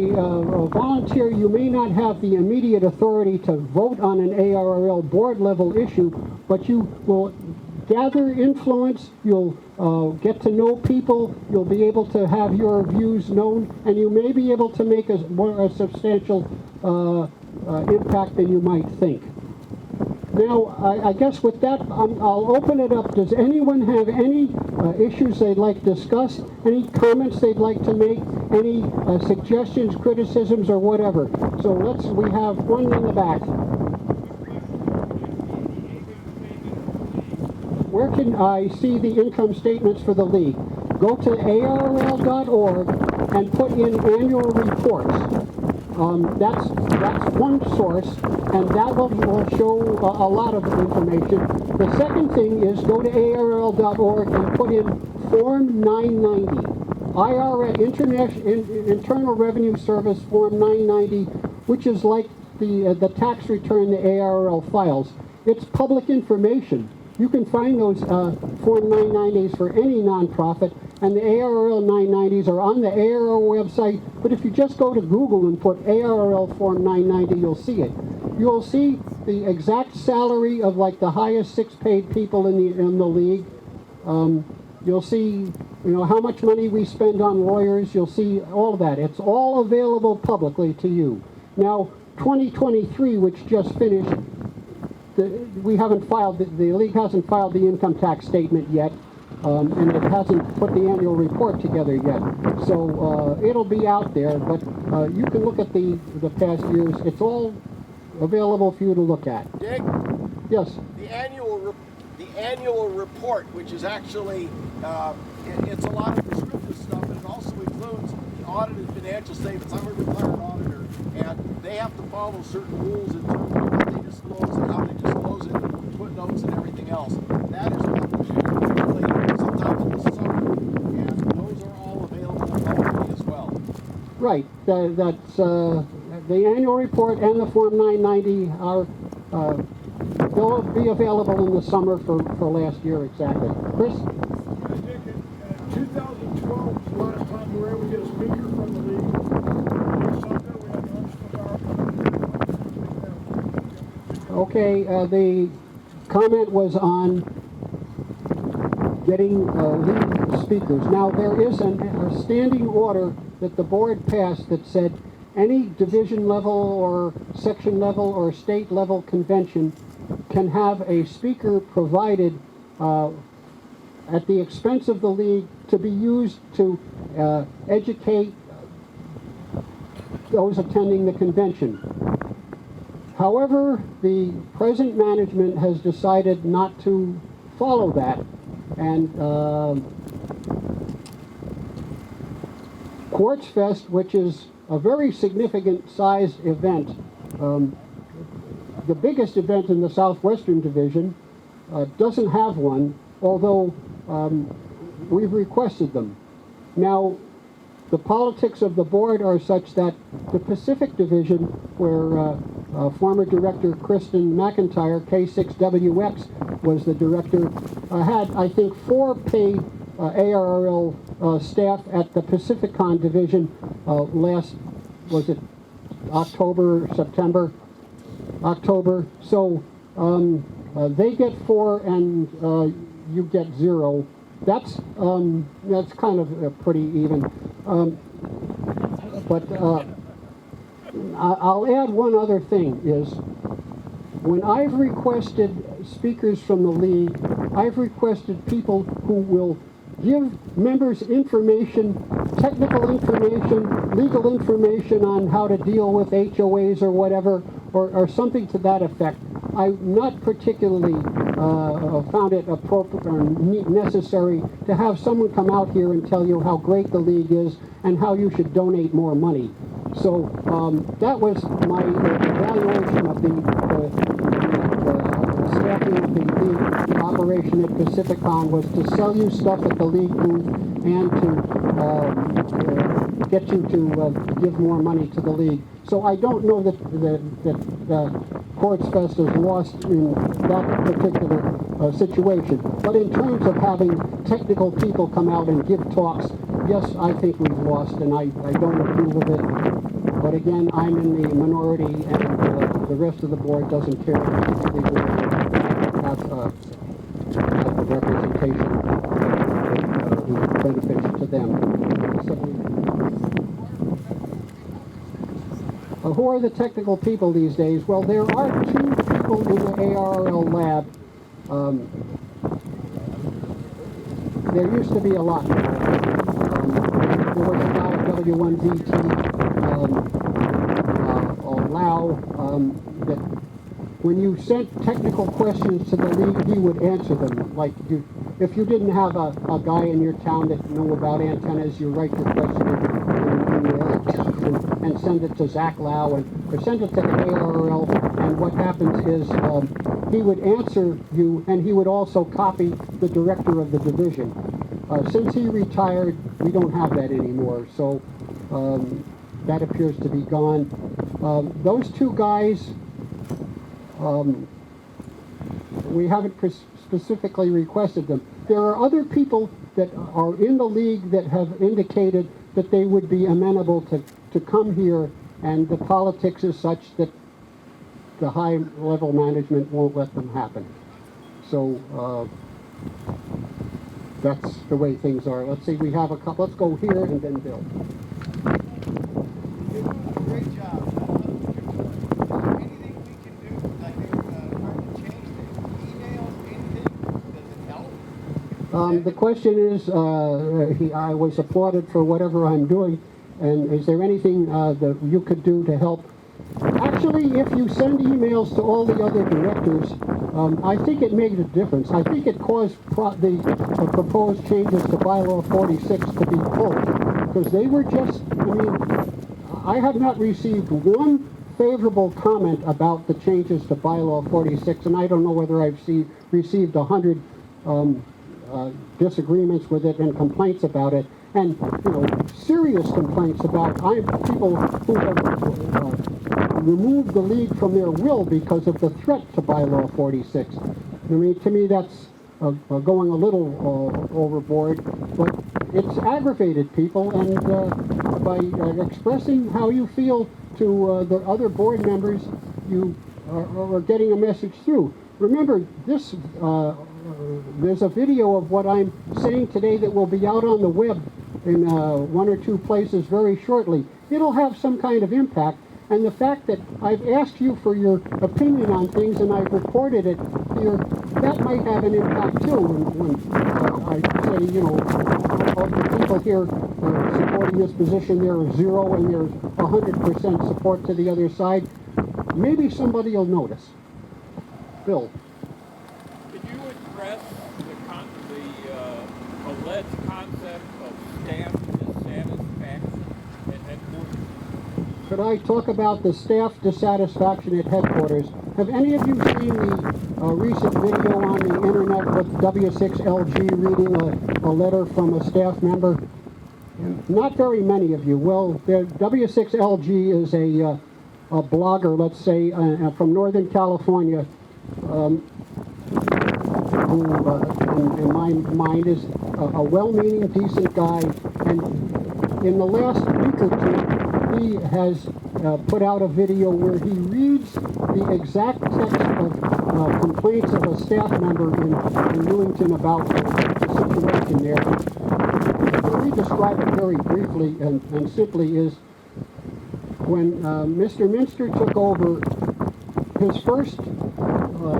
volunteer, you may not have the immediate authority to vote on an ARRL board level issue, but you will gather influence, you'll get to know people, you'll be able to have your views known, and you may be able to make a more substantial impact than you might think. Now, I guess with that, I'll open it up. Does anyone have any issues they'd like to discuss? Any comments they'd like to make? Any suggestions, criticisms, or whatever? So we have one in the back. Where can I see the income statements for the league? Go to ARRL.org and put in annual reports. That's one source, and that will show a lot of information. The second thing is go to ARRL.org and put in Form 990, Internal Revenue Service Form 990, which is like the tax return the ARRL files. It's public information. You can find those Form 990s for any nonprofit, and the ARRL 990s are on the ARRL website, but if you just go to Google and put ARRL Form 990, you'll see it. You'll see the exact salary of like the highest 6 paid people in the league. You'll see how much money we spend on lawyers. You'll see all of that. It's all available publicly to you. Now, 2023, which just finished, we haven't filed, the league hasn't filed the income tax statement yet, and it hasn't put the annual report together yet. So it'll be out there, but you can look at the past years. It's all available for you to look at. Dick? Yes? The annual report, which is actually, it's a lot of descriptive stuff, and it also includes the audited financial statements. I'm a retired auditor, and they have to follow certain rules in terms of what they disclose and how they disclose it, and footnotes and everything else. That is published regularly, sometimes in the summer, and those are all available publicly as well. Right. That's the annual report and the Form 990 are they'll be available in the summer for last year exactly. Chris? Dick, in 2012 was the last time we were able to get a speaker from the league. We saw that we had an Okay, the comment was on getting lead speakers. Now, there is a standing order that the board passed that said any division level or section level or state level convention can have a speaker provided at the expense of the league to be used to educate those attending the convention. However, the present management has decided not to follow that, and Quartzfest, which is a very significant sized event, the biggest event in the Southwestern Division doesn't have one, although we've requested them. Now, the politics of the board are such that the Pacific Division, where former director Kristen McIntyre, K6WX, was the director, had, I think, 4 paid ARRL staff at the Pacificon Division last, was it October, September? October. So they get 4 and you get 0. That's kind of pretty even. But I'll add one other thing is, when I've requested speakers from the league, I've requested people who will give members information, technical information, legal information on how to deal with HOAs or whatever, or something to that effect. I've not particularly found it appropriate or necessary to have someone come out here and tell you how great the league is and how you should donate more money. So that was my evaluation of the staffing of the league operation at Pacificon, was to sell you stuff at the league booth and to get you to give more money to the league. So I don't know that Quartzfest is lost in that particular situation. But in terms of having technical people come out and give talks, yes, I think we've lost, and I don't approve of it. But again, I'm in the minority, and the rest of the board doesn't care if they will have a representation that is beneficial to them. So, who are the technical people these days? Well, there are 2 people in the ARRL lab. There used to be a lot more. There was a Lau W1DT, Lau, that when you sent technical questions to the league, he would answer them. Like, if you didn't have a guy in your town that knew about antennas, you write your question and send it to Zach Lau, or send it to the ARRL, and what happens is he would answer you, and he would also copy the director of the division. Since he retired, we don't have that anymore, so that appears to be gone. Those 2 guys, we haven't specifically requested them. There are other people that are in the league that have indicated that they would be amenable to come here, and the politics is such that the high-level management won't let them happen. So that's the way things are. Let's see, we have a couple. Let's go here and then Bill. You're doing a great job. Anything we can do, I think, hard to change things. Emails, anything, does it help? The question is, I was applauded for whatever I'm doing, and is there anything that you could do to help? Actually, if you send emails to all the other directors, I think it made a difference. I think it caused the proposed changes to Bylaw 46 to be pulled, because they were just, I mean, I have not received one favorable comment about the changes to Bylaw 46, and I don't know whether I've received 100 disagreements with it and complaints about it, and serious complaints about people who have removed the league from their will because of the threat to Bylaw 46. I mean, to me, that's going a little overboard, but it's aggravated people, and by expressing how you feel to the other board members, you are getting a message through. Remember, this there's a video of what I'm saying today that will be out on the web in 1 or 2 places very shortly. It'll have some kind of impact, and the fact that I've asked you for your opinion on things and I've recorded it here, that might have an impact too. When I say, of the people here supporting this position, there are 0 and there's 100% support to the other side, maybe somebody will notice. Bill. Could you address the alleged concept of staff dissatisfaction at headquarters? Could I talk about the staff dissatisfaction at headquarters? Have any of you seen the recent video on the internet with W6LG reading a letter from a staff member? Not very many of you. Well, W6LG is a blogger, let's say, from Northern California, who, in my mind, is a well-meaning, decent guy. And in the last week or two, he has put out a video where he reads the exact text of complaints of a staff member in Newington about the situation there. Let me describe it very briefly and simply is when Mr. Minster took over, his first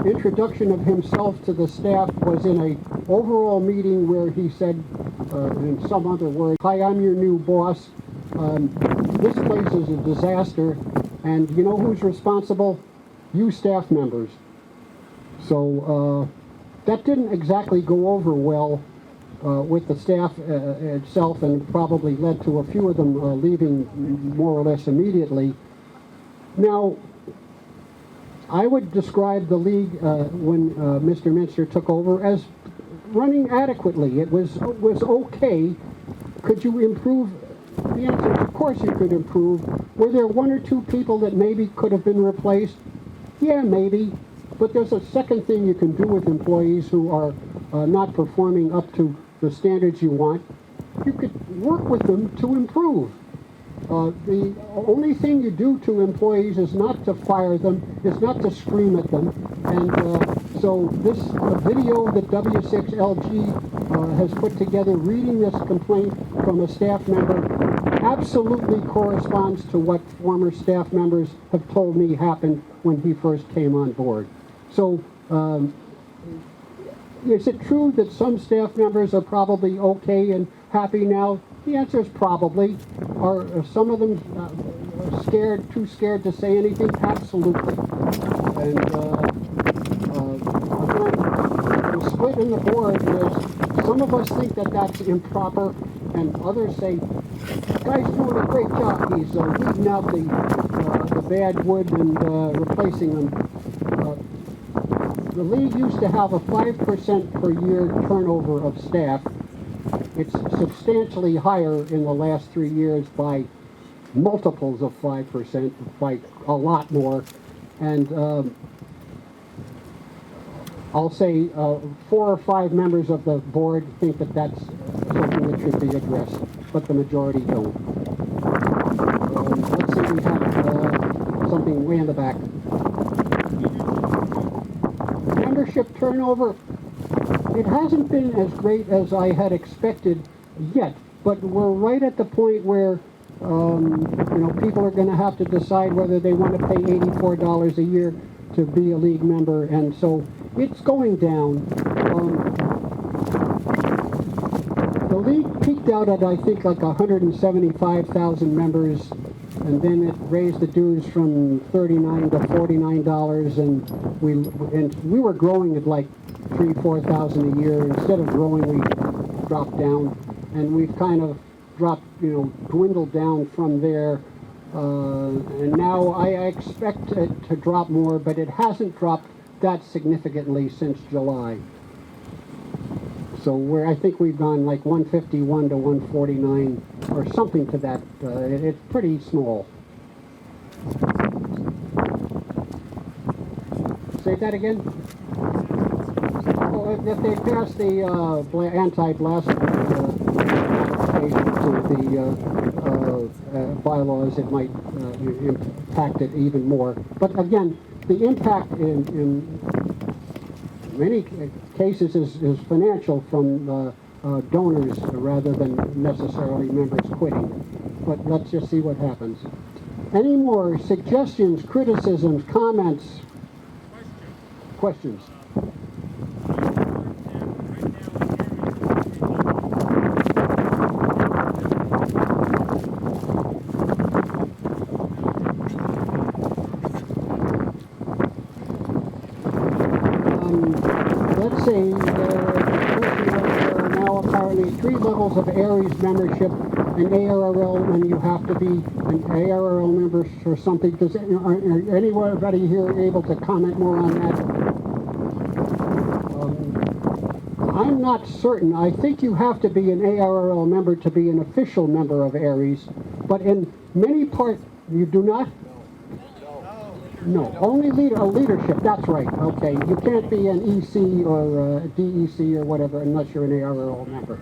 introduction of himself to the staff was in a overall meeting where he said, in some other words, "Hi, I'm your new boss. This place is a disaster, and you know who's responsible? You staff members." So that didn't exactly go over well with the staff itself, and probably led to a few of them leaving more or less immediately. Now, I would describe the league when Mr. Minster took over as running adequately. It was okay. Could you improve? The answer is, of course you could improve. Were there one or two people that maybe could have been replaced? Yeah, maybe. But there's a second thing you can do with employees who are not performing up to the standards you want. You could work with them to improve. The only thing you do to employees is not to fire them, is not to scream at them. And so this video that W6LG has put together reading this complaint from a staff member absolutely corresponds to what former staff members have told me happened when he first came on board. So is it true that some staff members are probably okay and happy now? The answer is probably. Are some of them too scared to say anything? Absolutely. And again, the split in the board is some of us think that that's improper, and others say, "Guy's doing a great job. He's weeding out the bad wood and replacing them." The league used to have a 5% per year turnover of staff. It's substantially higher in the last 3 years by multiples of 5%, by a lot more. And I'll say 4 or 5 members of the board think that that's something that should be addressed, but the majority don't. Let's see, we have something way in the back. Membership turnover, it hasn't been as great as I had expected yet, but we're right at the point where people are going to have to decide whether they want to pay $84 a year to be a league member, and so it's going down. The league peaked out at, I think, like 175,000 members, and then it raised the dues from $39 to $49, and we were growing at like 3,000-4,000 a year. Instead of growing, we dropped down, and we've kind of dropped, dwindled down from there. And now I expect it to drop more, but it hasn't dropped that significantly since July. So I think we've gone like 151 to 149 or something to that. It's pretty small. Say that again? Oh, if they pass the anti-blasphemy to the bylaws, it might impact it even more. But again, the impact in many cases is financial from donors rather than necessarily members quitting. But let's just see what happens. Any more suggestions, criticisms, comments? Questions? Let's say the person was now a only 3 levels of Aries membership, an ARRL, and you have to be an ARRL member or something. Does are anybody here able to comment more on that? I'm not certain. I think you have to be an ARRL member to be an official member of Aries, but in many parts you do not. No, only leadership. That's right. Okay, you can't be an EC or DEC or whatever unless you're an ARRL member.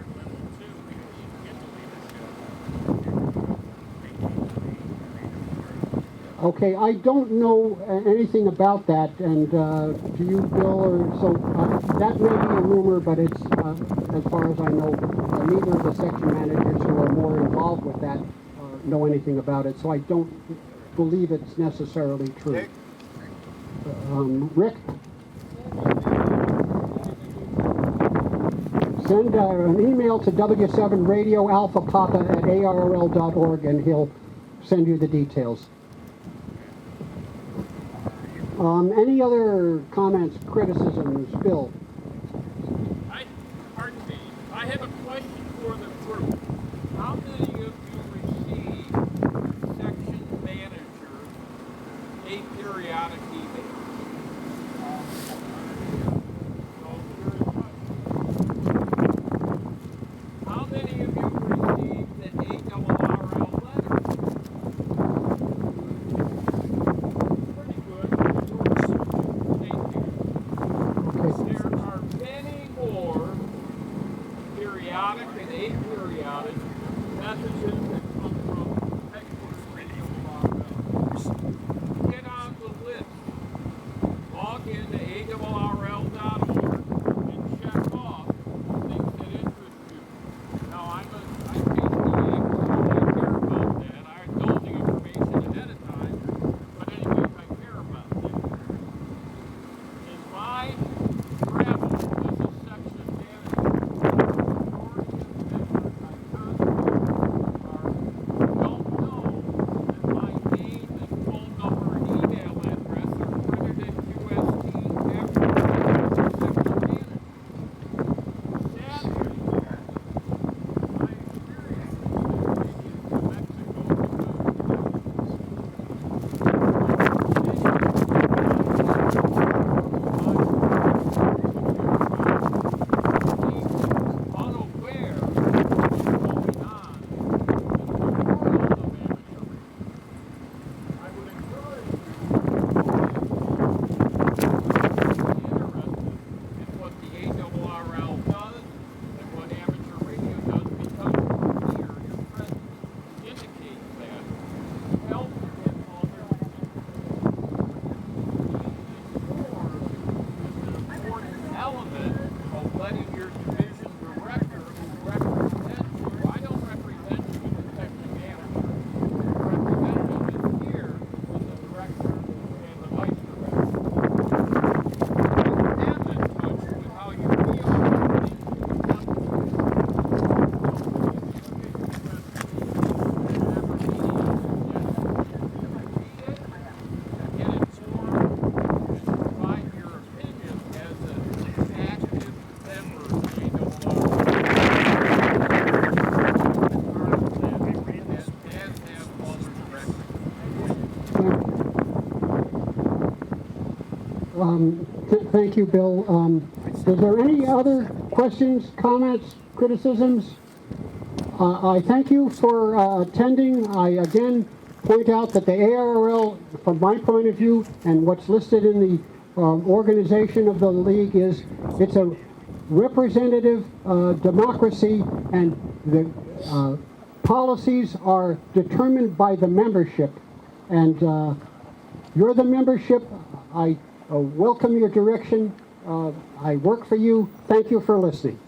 Okay, I don't know anything about that, and do you, Bill? Or so that may be a rumor, but it's as far as I know, neither of the section managers who are more involved with that know anything about it. So I don't believe it's necessarily true. Nick? Rick? Send an email to w7radioalphapapa@arrl.org and he'll send you the details. Any other comments, criticisms, Bill? Pardon me, I have a question for the group. How many of you receive section managers a periodic email? So very much. How many of you received the ARRL letter? Pretty good. Thank you. There are many more periodic and aperiodic messages that come from headquarters radio ARRL. Get on the list. Log into ARRL.org and check off things that interest you. Now, I'm PhD, so I care about that. I know the information ahead of time, but anyways, I care about that. In my travels as a section manager, the majority of members I contact don't know that my name and phone number and email address are printed in UST after I became section manager. Sadly, my experience in Mexico unaware of what's going on in the world of amateur radio. I would encourage you to be interested in what the ARRL does and what amateur radio does, because here your presence indicates that help in all their important element of letting your division director who represents you, I don't represent you as a section manager. Your representative is here with the director and the vice director. Get them in touch with how you feel about things you want to do. Get informed and provide your opinion as an active member of the ARRL. As have other directors. Thank you, Bill. Is there any other questions, comments, criticisms? I thank you for attending. I again point out that the ARRL, from my point of view, and what's listed in the organization of the league is it's a representative democracy, and the policies are determined by the membership. And you're the membership. I welcome your direction. I work for you. Thank you for listening.